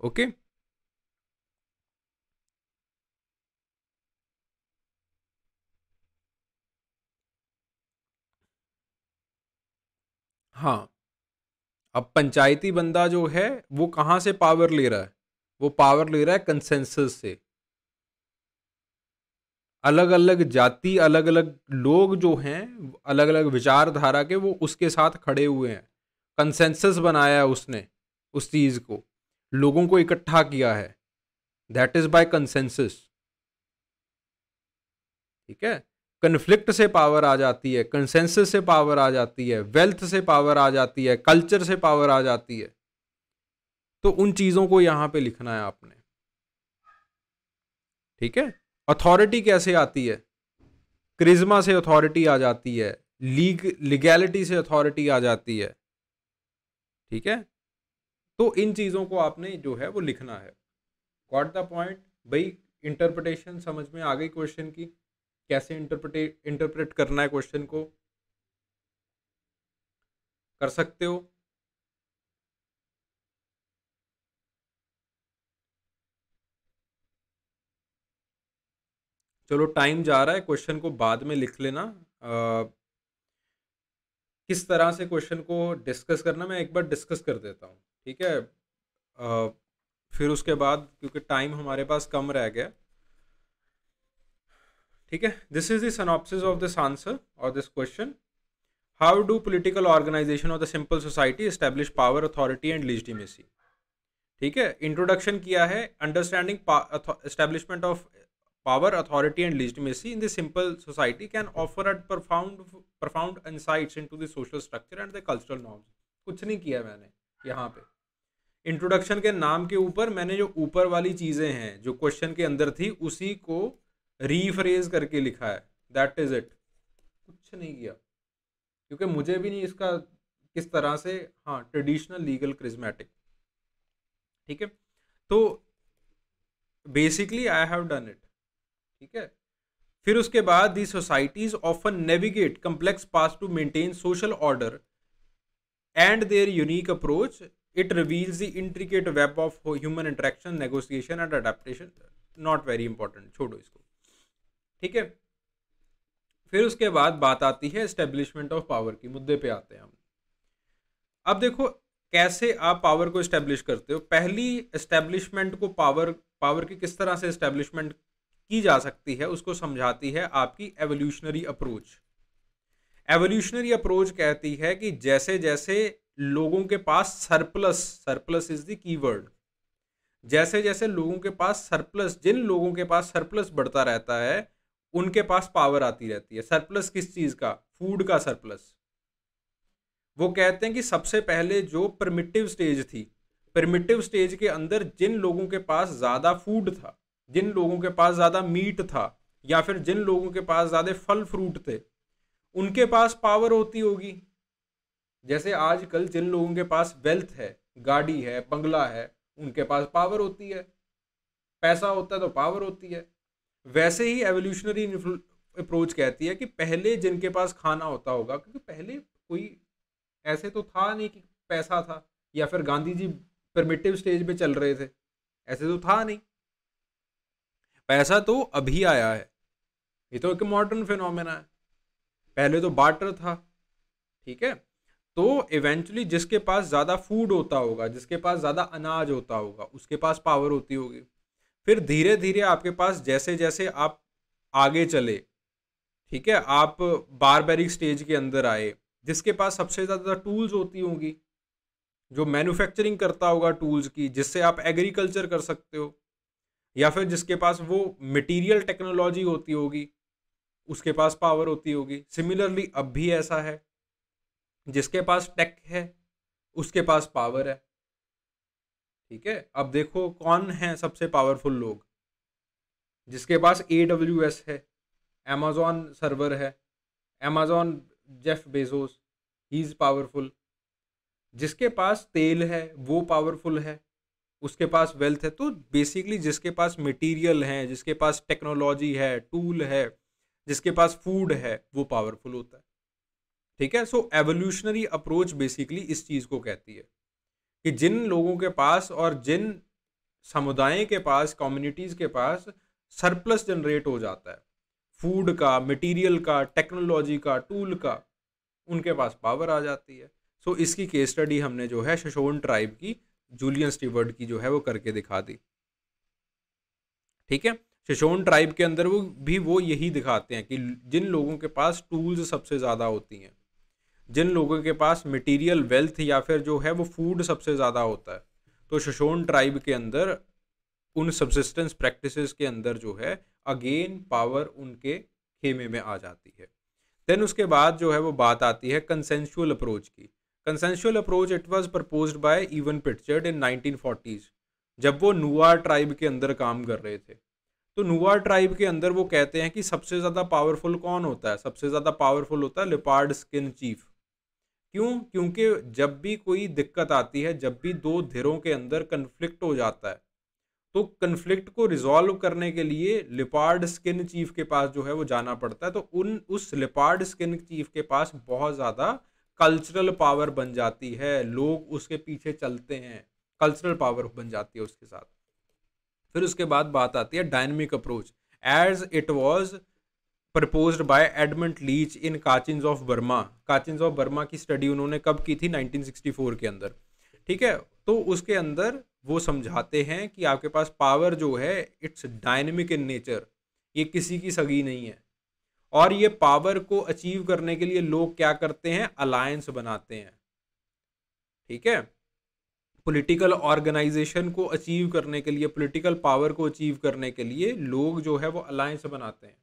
okay. हाँ, अब पंचायती बंदा जो है वो कहाँ से पावर ले रहा है? वो पावर ले रहा है कंसेंसस से। अलग अलग जाति, अलग अलग लोग जो हैं, अलग अलग विचारधारा के, वो उसके साथ खड़े हुए हैं। कंसेंसस बनाया है उसने, उस चीज को, लोगों को इकट्ठा किया है, दैट इज बाय कंसेंसस, ठीक है। कन्फ्लिक्ट से पावर आ जाती है, कंसेंसस से पावर आ जाती है, वेल्थ से पावर आ जाती है, कल्चर से पावर आ जाती है। तो उन चीजों को यहां पे लिखना है आपने, ठीक है। अथॉरिटी कैसे आती है? क्रिज्मा से अथॉरिटी आ जाती है, लीगैलिटी से अथॉरिटी आ जाती है, ठीक है। तो इन चीजों को आपने जो है वो लिखना है। गॉट द पॉइंट भाई? इंटरप्रिटेशन समझ में आ गई क्वेश्चन की, कैसे इंटरप्रेट करना है क्वेश्चन को, कर सकते हो। चलो टाइम जा रहा है, क्वेश्चन को बाद में लिख लेना। किस तरह से क्वेश्चन को डिस्कस करना, मैं एक बार डिस्कस कर देता हूँ, ठीक है। फिर उसके बाद, क्योंकि टाइम हमारे पास कम रह गया, ठीक है। This is the synopsis of this answer और this question. How do political organization of the simple society establish power, authority and legitimacy, ठीक है। इंट्रोडक्शन किया है, understanding establishment of power, authority and legitimacy in the simple society can offer a profound insights into the social structure and the cultural norms। कुछ नहीं किया मैंने यहाँ पे, इंट्रोडक्शन के नाम के ऊपर मैंने जो ऊपर वाली चीजें हैं जो क्वेश्चन के अंदर थी उसी को रीफ्रेज करके लिखा है, दैट इज इट, कुछ नहीं किया, क्योंकि मुझे भी नहीं इसका किस तरह से, हाँ, ट्रेडिशनल लीगल क्रिज्मेटिक, ठीक है। तो basically I have done it, ठीक है। फिर उसके बाद the societies often navigate complex paths to maintain social order and their unique approach, it reveals the intricate web of human interaction, negotiation and adaptation. Not very important, छोड़ो इसको, ठीक है। फिर उसके बाद बात आती है एस्टेब्लिशमेंट ऑफ पावर की, मुद्दे पे आते हैं हम। अब देखो कैसे आप पावर को एस्टेब्लिश करते हो। पहली एस्टेब्लिशमेंट को, पावर की किस तरह से एस्टेब्लिशमेंट की जा सकती है उसको समझाती है आपकी एवोल्यूशनरी अप्रोच। एवोल्यूशनरी अप्रोच कहती है कि जैसे जैसे लोगों के पास सरप्लस इज द कीवर्ड, जैसे जैसे लोगों के पास सरप्लस, जिन लोगों के पास सरप्लस बढ़ता रहता है उनके पास पावर आती रहती है। सरप्लस किस चीज का? फूड का सरप्लस। वो कहते हैं कि सबसे पहले जो प्रिमिटिव स्टेज थी, प्रिमिटिव स्टेज के अंदर जिन लोगों के पास ज्यादा फूड था, जिन लोगों के पास ज्यादा मीट था, या फिर जिन लोगों के पास ज्यादा फल फ्रूट थे, उनके पास पावर होती होगी। जैसे आजकल जिन लोगों के पास वेल्थ है, गाड़ी है, बंगला है, उनके पास पावर होती है, पैसा होता है तो पावर होती है। वैसे ही एवोल्यूशनरी अप्रोच कहती है कि पहले जिनके पास खाना होता होगा, क्योंकि पहले कोई ऐसे तो था नहीं कि पैसा था, या फिर गांधी जी प्रिमिटिव स्टेज पे चल रहे थे, ऐसे तो था नहीं। पैसा तो अभी आया है, ये तो एक मॉडर्न फिनोमेना है, पहले तो बार्टर था, ठीक है। तो इवेंचुअली जिसके पास ज्यादा फूड होता होगा, जिसके पास ज्यादा अनाज होता होगा, उसके पास पावर होती होगी। फिर धीरे धीरे आपके पास जैसे जैसे आप आगे चले, ठीक है, आप बारबेरिक स्टेज के अंदर आए, जिसके पास सबसे ज्यादा टूल्स होती होंगी, जो मैन्युफैक्चरिंग करता होगा टूल्स की, जिससे आप एग्रीकल्चर कर सकते हो, या फिर जिसके पास वो मटेरियल टेक्नोलॉजी होती होगी, उसके पास पावर होती होगी। सिमिलरली अब भी ऐसा है, जिसके पास टेक है उसके पास पावर है, ठीक है, अब देखो कौन है सबसे पावरफुल लोग, जिसके पास AWS है, amazon सर्वर है, amazon, Jeff Bezos, he is powerful. जिसके पास तेल है वो पावरफुल है, उसके पास वेल्थ है। तो बेसिकली जिसके पास मटेरियल है, जिसके पास टेक्नोलॉजी है, टूल है, जिसके पास फूड है, वो पावरफुल होता है। ठीक है, सो एवोल्यूशनरी अप्रोच बेसिकली इस चीज को कहती है कि जिन लोगों के पास और जिन समुदाय के पास, कम्युनिटीज के पास सरप्लस जनरेट हो जाता है फूड का, मटेरियल का, टेक्नोलॉजी का, टूल का, उनके पास पावर आ जाती है। सो इसकी केस स्टडी हमने जो है शोशोन ट्राइब की, जूलियन स्टीवर्ट की जो है वो करके दिखा दी। ठीक है, शोशोन ट्राइब के अंदर वो यही दिखाते हैं कि जिन लोगों के पास टूल्स सबसे ज़्यादा होती हैं, जिन लोगों के पास मटेरियल वेल्थ या फिर जो है वो फूड सबसे ज़्यादा होता है, तो शोशोन ट्राइब के अंदर उन सब्सिस्टेंस प्रैक्टिसेस के अंदर जो है अगेन पावर उनके खेमे में आ जाती है। देन उसके बाद जो है वो बात आती है कंसेंशुअल अप्रोच की। Consensual approach it was proposed by Evans Pritchard in 1940s, जब वो नुआ ट्राइब के अंदर काम कर रहे थे। तो नुआ ट्राइब के अंदर वो कहते हैं कि सबसे ज़्यादा पावरफुल कौन होता है, सबसे ज़्यादा पावरफुल होता है लेपर्ड स्किन चीफ। क्यों? क्योंकि जब भी कोई दिक्कत आती है, जब भी दो धिरों के अंदर कन्फ्लिक्ट हो जाता है, तो कन्फ्लिक्ट को रिजॉल्व करने के लिए लिपार्ड स्किन चीफ के पास जो है वो जाना पड़ता है। तो उस लिपार्ड स्किन चीफ के पास बहुत ज़्यादा कल्चरल पावर बन जाती है, लोग उसके पीछे चलते हैं, कल्चरल पावर बन जाती है उसके साथ। फिर उसके बाद बात आती है dynamic approach, as it was proposed by Edmund Leach in Kachins of Burma. Kachins of Burma की स्टडी उन्होंने कब की थी? 1964 के अंदर। ठीक है, तो उसके अंदर वो समझाते हैं कि आपके पास पावर जो है इट्स डायनेमिक इन नेचर, ये किसी की सगी नहीं है। और ये पावर को अचीव करने के लिए लोग क्या करते हैं? अलायंस बनाते हैं। ठीक है, पॉलिटिकल ऑर्गेनाइजेशन को अचीव करने के लिए, पॉलिटिकल पावर को अचीव करने के लिए लोग जो है वो अलायंस बनाते हैं।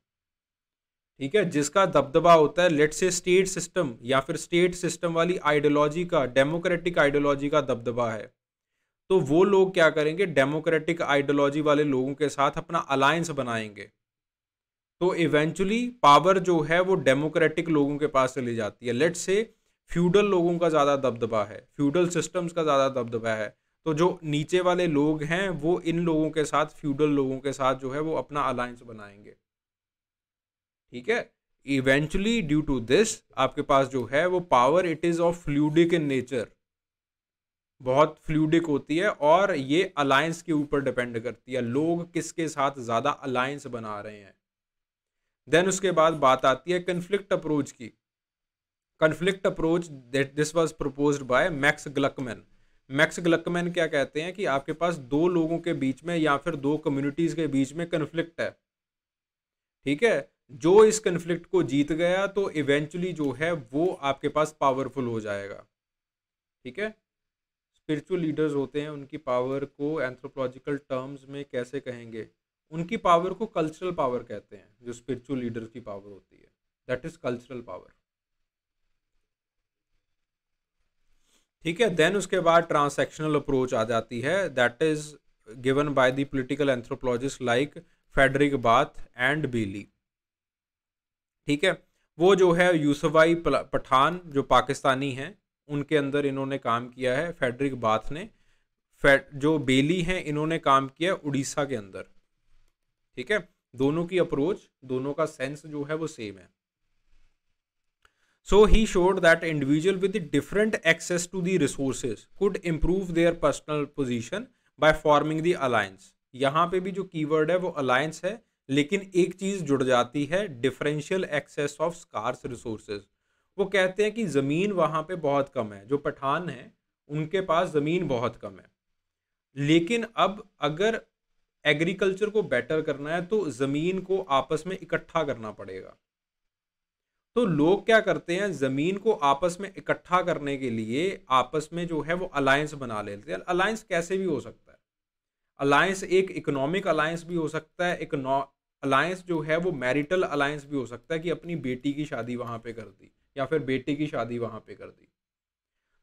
ठीक है, जिसका दबदबा होता है लेट से स्टेट सिस्टम या फिर स्टेट सिस्टम वाली आइडियोलॉजी का, डेमोक्रेटिक आइडियोलॉजी का दबदबा है, तो वो लोग क्या करेंगे? डेमोक्रेटिक आइडियोलॉजी वाले लोगों के साथ अपना अलायंस बनाएंगे। तो इवेंचुअली पावर जो है वो डेमोक्रेटिक लोगों के पास चली जाती है। लेट से फ्यूडल लोगों का ज़्यादा दबदबा है, फ्यूडल सिस्टम्स का ज़्यादा दबदबा है, तो जो नीचे वाले लोग हैं वो इन लोगों के साथ, फ्यूडल लोगों के साथ जो है वो अपना अलायंस बनाएंगे। ठीक है, इवेंचुअली ड्यू टू दिस आपके पास जो है वो power it is of fluidic in nature, बहुत फ्लूडिक होती है, और ये अलायंस के ऊपर डिपेंड करती है, लोग किसके साथ ज़्यादा अलायंस बना रहे हैं। देन उसके बाद बात आती है कन्फ्लिक्ट अप्रोच की। Conflict approach this was proposed by Max Gluckman. Max Gluckman क्या कहते हैं कि आपके पास दो लोगों के बीच में या फिर दो कम्युनिटीज़ के बीच में कन्फ्लिक्ट है। ठीक है, जो इस कन्फ्लिक्ट को जीत गया तो इवेंचुअली जो है वो आपके पास पावरफुल हो जाएगा। ठीक है, स्पिरिचुअल लीडर्स होते हैं, उनकी पावर को एंथ्रोपोलॉजिकल टर्म्स में कैसे कहेंगे? उनकी पावर को कल्चरल पावर कहते हैं। जो स्पिरिचुअल लीडर्स की पावर होती है दैट इज कल्चरल पावर। ठीक है, देन उसके बाद ट्रांसैक्शनल अप्रोच आ जाती है, that is given by the political anthropologist like Fredrik Barth and Bailey. ठीक है, वो जो है यूसुफाई पठान जो पाकिस्तानी हैं, उनके अंदर इन्होंने काम किया है। फेडरिक बाथ ने, जो बेली हैं इन्होंने काम किया उड़ीसा के अंदर। ठीक है, दोनों की अप्रोच, दोनों का सेंस जो है वो सेम है। So he showed that individual with different access to the resources could improve their personal position by forming the alliance. यहाँ पे भी जो कीवर्ड है वो अलायंस है, लेकिन एक चीज जुड़ जाती है, differential access of scarce resources. वो कहते हैं कि ज़मीन वहाँ पे बहुत कम है, जो पठान हैं उनके पास ज़मीन बहुत कम है, लेकिन अब अगर एग्रीकल्चर को बेटर करना है तो ज़मीन को आपस में इकट्ठा करना पड़ेगा। तो लोग क्या करते हैं? ज़मीन को आपस में इकट्ठा करने के लिए आपस में जो है वो अलायंस बना लेते हैं। अलायंस कैसे भी हो सकता है, अलायंस एक इकोनॉमिक अलायंस भी हो सकता है, एक अलायंस जो है वो मैरिटल अलायंस भी हो सकता है कि अपनी बेटी की शादी वहाँ पे कर दी या फिर बेटे की शादी वहाँ पे कर दी।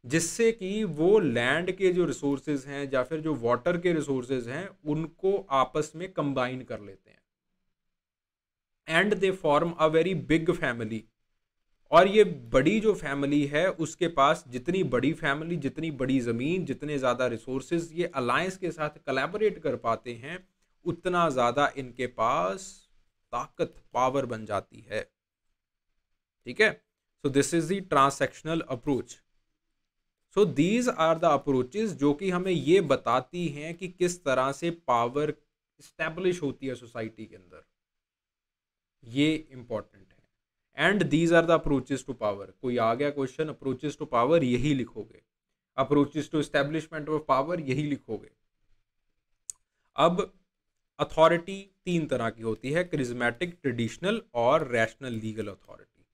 जिससे कि वो लैंड के जो रिसोर्सेज हैं या फिर जो वाटर के रिसोर्सेज हैं उनको आपस में कंबाइन कर लेते हैं, and they form a very big family. और ये बड़ी जो फैमिली है उसके पास जितनी बड़ी फैमिली, जितनी बड़ी ज़मीन, जितने ज़्यादा रिसोर्सेज ये अलायंस के साथ कोलैबोरेट कर पाते हैं, उतना ज़्यादा इनके पास ताकत, पावर बन जाती है। ठीक है, so this is the transactional approach. So these are the approaches जो कि हमें ये बताती हैं कि किस तरह से पावर स्टैब्लिश होती है सोसाइटी के अंदर, ये इंपॉर्टेंट है। And these are the approaches to power. कोई आ गया क्वेश्चन, अप्रोचेज टू पावर यही लिखोगे, approaches to establishment of power यही लिखोगे। अब अथॉरिटी तीन तरह की होती है, क्रिज्मेटिक, ट्रेडिशनल और रैशनल लीगल अथॉरिटी।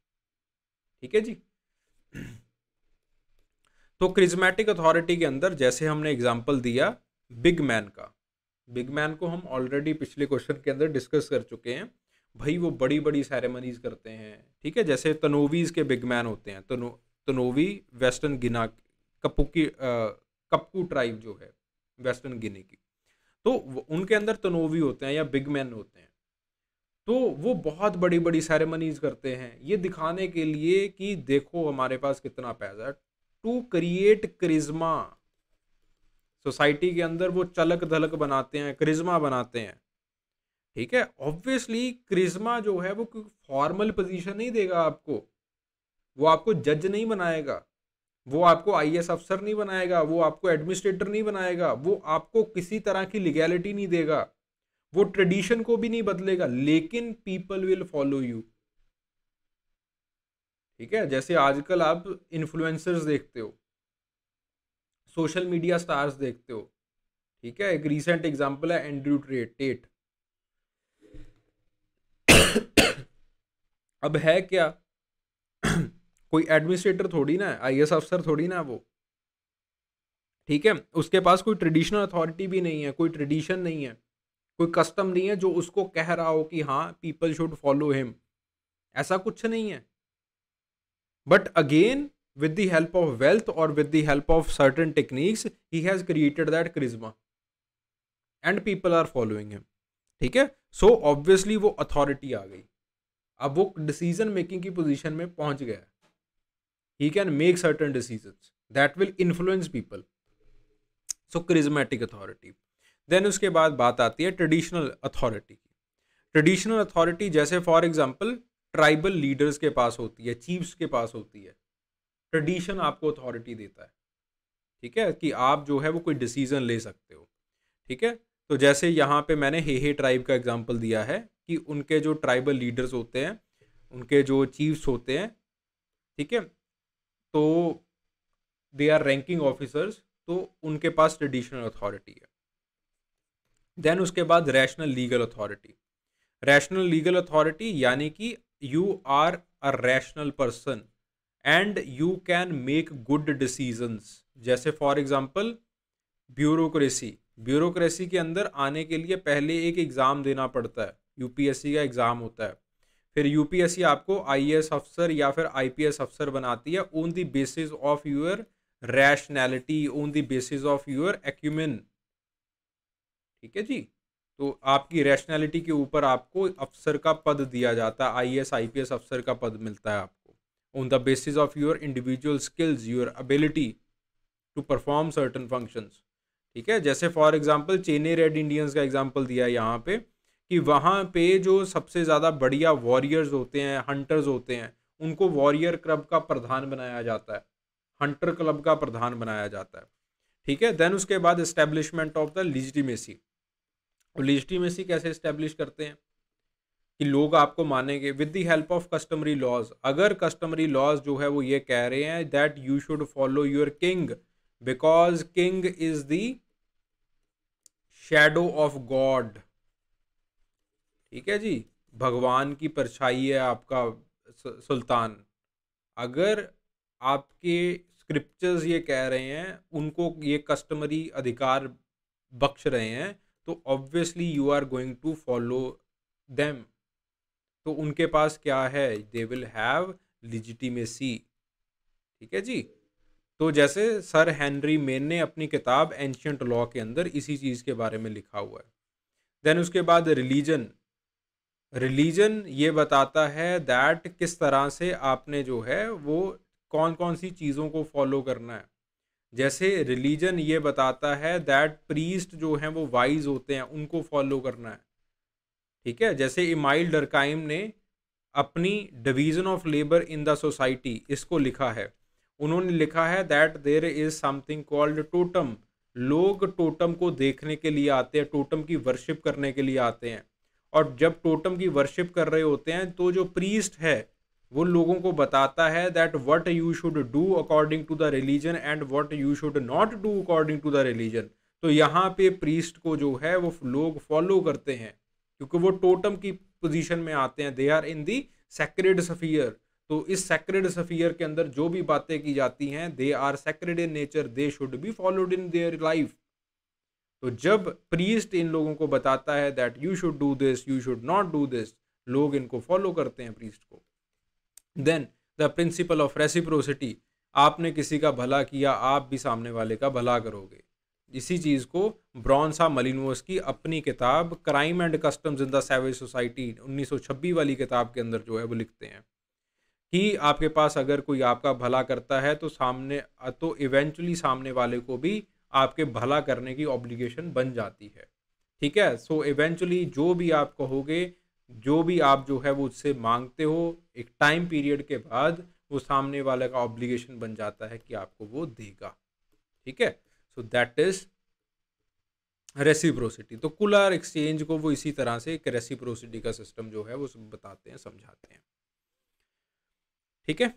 ठीक है जी। तो क्रिज्मेटिक अथॉरिटी के अंदर जैसे हमने एग्जांपल दिया बिग मैन का, बिग मैन को हम ऑलरेडी पिछले क्वेश्चन के अंदर डिस्कस कर चुके हैं। भाई वो बड़ी बड़ी सेरेमनीज करते हैं, ठीक है, जैसे तनोवीज के बिग मैन होते हैं। तनोवी वेस्टर्न गिना, कप्पू ट्राइब जो है वेस्टर्न गिनी की, तो उनके अंदर तनोवी होते हैं या बिग मैन होते हैं। तो वो बहुत बड़ी बड़ी सेरेमनीज करते हैं ये दिखाने के लिए कि देखो हमारे पास कितना पैसा है, टू क्रिएट क्रिज्मा। सोसाइटी के अंदर वो चलक धलक बनाते हैं, क्रिज्मा बनाते हैं। ठीक है, ऑब्वियसली क्रिज्मा जो है वो कोई फॉर्मल पोजीशन नहीं देगा आपको, वो आपको जज नहीं बनाएगा, वो आपको आईएएस अफसर नहीं बनाएगा, वो आपको एडमिनिस्ट्रेटर नहीं बनाएगा, वो आपको किसी तरह की लीगैलिटी नहीं देगा, वो ट्रेडिशन को भी नहीं बदलेगा, लेकिन पीपल विल फॉलो यू। ठीक है, जैसे आजकल आप इन्फ्लुएंसर्स देखते हो, सोशल मीडिया स्टार्स देखते हो। ठीक है, एक रीसेंट एग्जांपल है एंड्रयू टेट। अब है क्या, कोई एडमिनिस्ट्रेटर थोड़ी ना है, आईएएस अफसर थोड़ी ना है वो। ठीक है, उसके पास कोई ट्रेडिशनल अथॉरिटी भी नहीं है, कोई ट्रेडिशन नहीं है, कोई कस्टम नहीं है जो उसको कह रहा हो कि हाँ पीपल शुड फॉलो हिम, ऐसा कुछ नहीं है। But again with the help of wealth or with the help of certain techniques he has created that charisma and people are following him। ठीक है, सो ऑब्वियसली वो अथॉरिटी आ गई, अब वो डिसीजन मेकिंग की पोजीशन में पहुंच गया, he can make certain decisions that will influence people, so charismatic authority। Then उसके बाद बात आती है ट्रेडिशनल अथॉरिटी की। ट्रेडिशनल अथॉरिटी जैसे फॉर एग्जांपल ट्राइबल लीडर्स के पास होती है, चीफ्स के पास होती है, ट्रेडिशन आपको अथॉरिटी देता है। ठीक है, कि आप जो है वो कोई डिसीजन ले सकते हो। ठीक है, तो जैसे यहाँ पे मैंने हे ट्राइब का एग्जांपल दिया है कि उनके जो ट्राइबल लीडर्स होते हैं, उनके जो चीफ्स होते हैं, ठीक है, तो दे आर रैंकिंग ऑफिसर्स, तो उनके पास ट्रेडिशनल अथॉरिटी है। देन उसके बाद rational legal authority. Rational legal authority यानी कि you are a rational person and you can make good decisions. जैसे फॉर एग्जांपल ब्यूरोक्रेसी, ब्यूरोक्रेसी के अंदर आने के लिए पहले एक एग्ज़ाम देना पड़ता है, यूपीएससी का एग्ज़ाम होता है, फिर यूपीएससी आपको आईएएस अफसर या फिर आईपीएस अफसर बनाती है on the basis of your rationality, on the basis of your acumen. ठीक है जी, तो आपकी रैशनैलिटी के ऊपर आपको अफसर का पद दिया जाता है, आईएएस आईपीएस अफसर का पद मिलता है आपको on the basis of your individual skills, your ability to perform certain functions. ठीक है, जैसे for example Chennai red Indians का एग्जांपल दिया है यहाँ पे कि वहाँ पे जो सबसे ज़्यादा बढ़िया वॉरियर्स होते हैं, हंटर्स होते हैं, उनको वॉरियर क्लब का प्रधान बनाया जाता है, हंटर क्लब का प्रधान बनाया जाता है। ठीक है, देन उसके बाद establishment of the legitimacy. Legitimacy कैसे इस्टेब्लिश करते हैं कि लोग आपको मानेंगे with the help of customary laws. अगर कस्टमरी लॉज जो है वो ये कह रहे हैं that you should follow your king because king is the shadow of God. ठीक है जी, भगवान की परछाई है आपका सुल्तान। अगर आपके स्क्रिप्चर्स ये कह रहे हैं, उनको ये कस्टमरी अधिकार बख्श रहे हैं, तो obviously you are going to follow them. तो उनके पास क्या है, दे विल हैव लिजिटिमेसी। ठीक है जी, तो जैसे सर हेनरी मेन ने अपनी किताब एंशियंट लॉ के अंदर इसी चीज़ के बारे में लिखा हुआ है। देन उसके बाद रिलीजन, रिलीजन ये बताता है दैट किस तरह से आपने जो है वो कौन कौन सी चीज़ों को फॉलो करना है। जैसे रिलीजन ये बताता है दैट प्रीस्ट जो हैं वो वाइज होते हैं, उनको फॉलो करना है। ठीक है, जैसे इमाइल डरकाइम ने अपनी division of labour in the society इसको लिखा है। उन्होंने लिखा है that there is something called totem. लोग टोटम को देखने के लिए आते हैं, टोटम की वर्शिप करने के लिए आते हैं। और जब टोटम की वर्शिप कर रहे होते हैं तो जो प्रीस्ट है वो लोगों को बताता है that what you should do according to the religion and what you should not do according to the religion. तो यहाँ पे प्रीस्ट को जो है वो लोग फॉलो करते हैं क्योंकि वो टोटम की पोजीशन में आते हैं, they are in the sacred sphere. तो इस सैक्रेड सफियर के अंदर जो भी बातें की जाती हैं they are sacred in nature, they should be followed in their life. तो जब प्रीस्ट इन लोगों को बताता है that you should do this, you should not do this, लोग इनको फॉलो करते हैं प्रीस्ट को। Then the principle of reciprocity, आपने किसी का भला किया, आप भी सामने वाले का भला करोगे। इसी चीज़ को ब्रॉन्सा मलिनोवस्की अपनी किताब crime and customs in the savage society 1926 वाली किताब के अंदर जो है वो लिखते हैं कि आपके पास अगर कोई आपका भला करता है तो इवेंचुअली सामने वाले को भी आपके भला करने की ऑब्लिगेशन बन जाती है। ठीक है, सो इवेंचुअली जो भी आप कहोगे, जो भी आप जो है वो उससे मांगते हो, एक टाइम पीरियड के बाद वो सामने वाले का ऑब्लिगेशन बन जाता है कि आपको वो देगा। ठीक है, सो दैट इज रेसिप्रोसिटी। तो कुलर एक्सचेंज को वो इसी तरह से एक रेसिप्रोसिटी का सिस्टम जो है वो बताते हैं, समझाते हैं। ठीक है,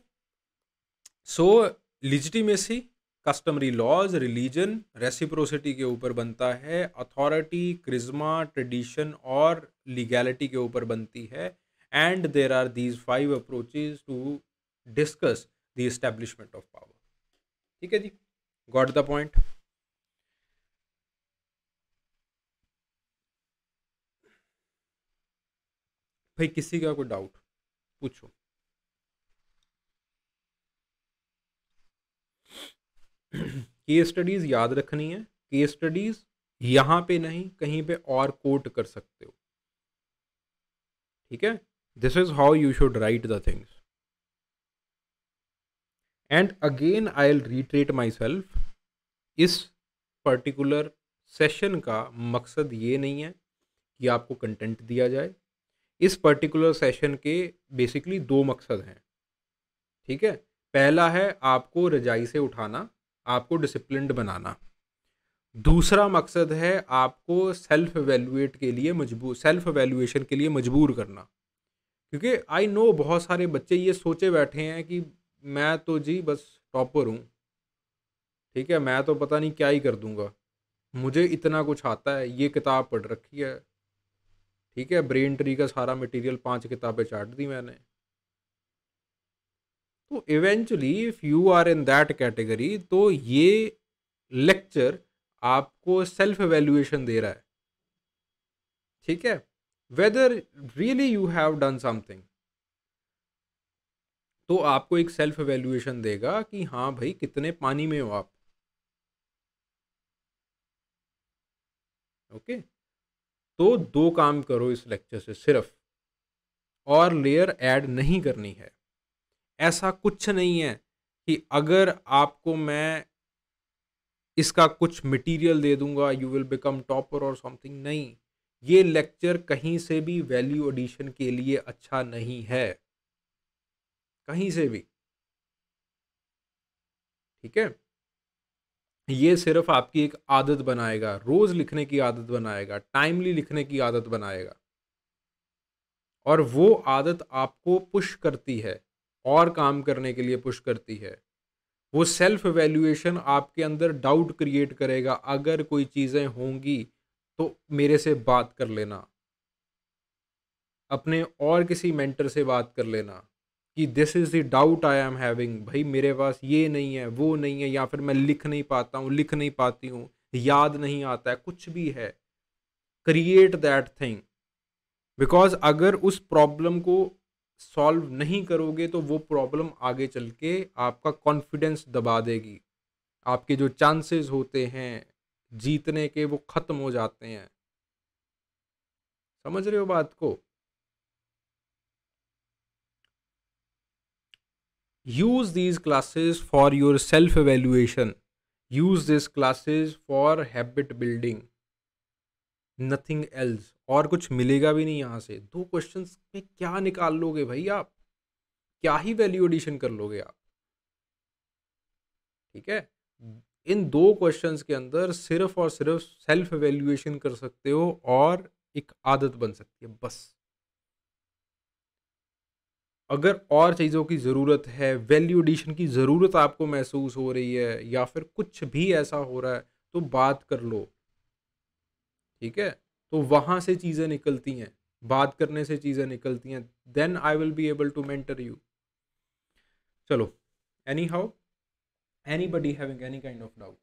सो legitimacy, customary laws, religion, reciprocity के ऊपर बनता है। अथॉरिटी, क्रिज्मा, ट्रेडिशन और लीगैलिटी के ऊपर बनती है। And there are these 5 approaches to discuss the establishment of power. ठीक है जी, गॉट द पॉइंट। भाई किसी का कोई डाउट पूछो। केस स्टडीज याद रखनी है, केस स्टडीज यहां पे नहीं कहीं पे और कोट कर सकते हो। ठीक है, this is how you should write the things. And again I will retreat my self, इस पर्टिकुलर सेशन का मकसद ये नहीं है कि आपको कंटेंट दिया जाए। इस पर्टिकुलर सेशन के बेसिकली 2 मकसद हैं। ठीक है, पहला है आपको रजाई से उठाना, आपको डिसिप्लिन्ड बनाना। दूसरा मकसद है आपको सेल्फ एवेल्युएशन के लिए मजबूर करना। क्योंकि आई नो बहुत सारे बच्चे ये सोचे बैठे हैं कि मैं तो जी बस टॉपर हूँ, ठीक है, मैं तो पता नहीं क्या ही कर दूंगा, मुझे इतना कुछ आता है, ये किताब पढ़ रखी है, ठीक है, ब्रेन ट्री का सारा मटेरियल 5 किताबें चाट दी मैंने। तो eventually if you are in that category तो ये लेक्चर आपको सेल्फ एवेल्युएशन दे रहा है। ठीक है, whether really you have done something, तो आपको एक सेल्फ एवेल्युएशन देगा कि हाँ भाई कितने पानी में हो आप। ओके, तो 2 काम करो इस लेक्चर से सिर्फ, और लेयर ऐड नहीं करनी है। ऐसा कुछ नहीं है कि अगर आपको मैं इसका कुछ मटेरियल दे दूंगा यू विल बिकम टॉपर और समथिंग। नहीं, ये लेक्चर कहीं से भी वैल्यू एडिशन के लिए अच्छा नहीं है, कहीं से भी। ठीक है, ये सिर्फ आपकी एक आदत बनाएगा, रोज लिखने की आदत बनाएगा, टाइमली लिखने की आदत बनाएगा, और वो आदत आपको पुश करती है और काम करने के लिए पुश करती है। वो सेल्फ वैल्यूएशन आपके अंदर डाउट क्रिएट करेगा, अगर कोई चीज़ें होंगी तो मेरे से बात कर लेना, अपने और किसी मेंटर से बात कर लेना कि this is the doubt I am having, भाई मेरे पास ये नहीं है, वो नहीं है, या फिर मैं लिख नहीं पाता हूँ, लिख नहीं पाती हूँ, याद नहीं आता है, कुछ भी है, क्रिएट दैट थिंग। बिकॉज अगर उस प्रॉब्लम को सॉल्व नहीं करोगे तो वो प्रॉब्लम आगे चल के आपका कॉन्फिडेंस दबा देगी, आपके जो चांसेस होते हैं जीतने के वो खत्म हो जाते हैं। समझ रहे हो बात को? Use these classes for your self evaluation, use this classes for habit building, nothing else. और कुछ मिलेगा भी नहीं यहाँ से। 2 क्वेश्चंस में क्या निकाल लोगे भाई आप? क्या ही वैल्यू एडिशन कर लोगे आप? ठीक है, इन 2 क्वेश्चंस के अंदर सिर्फ और सिर्फ सेल्फ एवेल्युएशन कर सकते हो और एक आदत बन सकती है बस। अगर और चीज़ों की ज़रूरत है, वैल्यू एडिशन की ज़रूरत आपको महसूस हो रही है या फिर कुछ भी ऐसा हो रहा है, तो बात कर लो। ठीक है, तो वहाँ से चीज़ें निकलती हैं, बात करने से चीज़ें निकलती हैं। Then I will be able to mentor you. चलो, anyhow, anybody having any kind of doubt?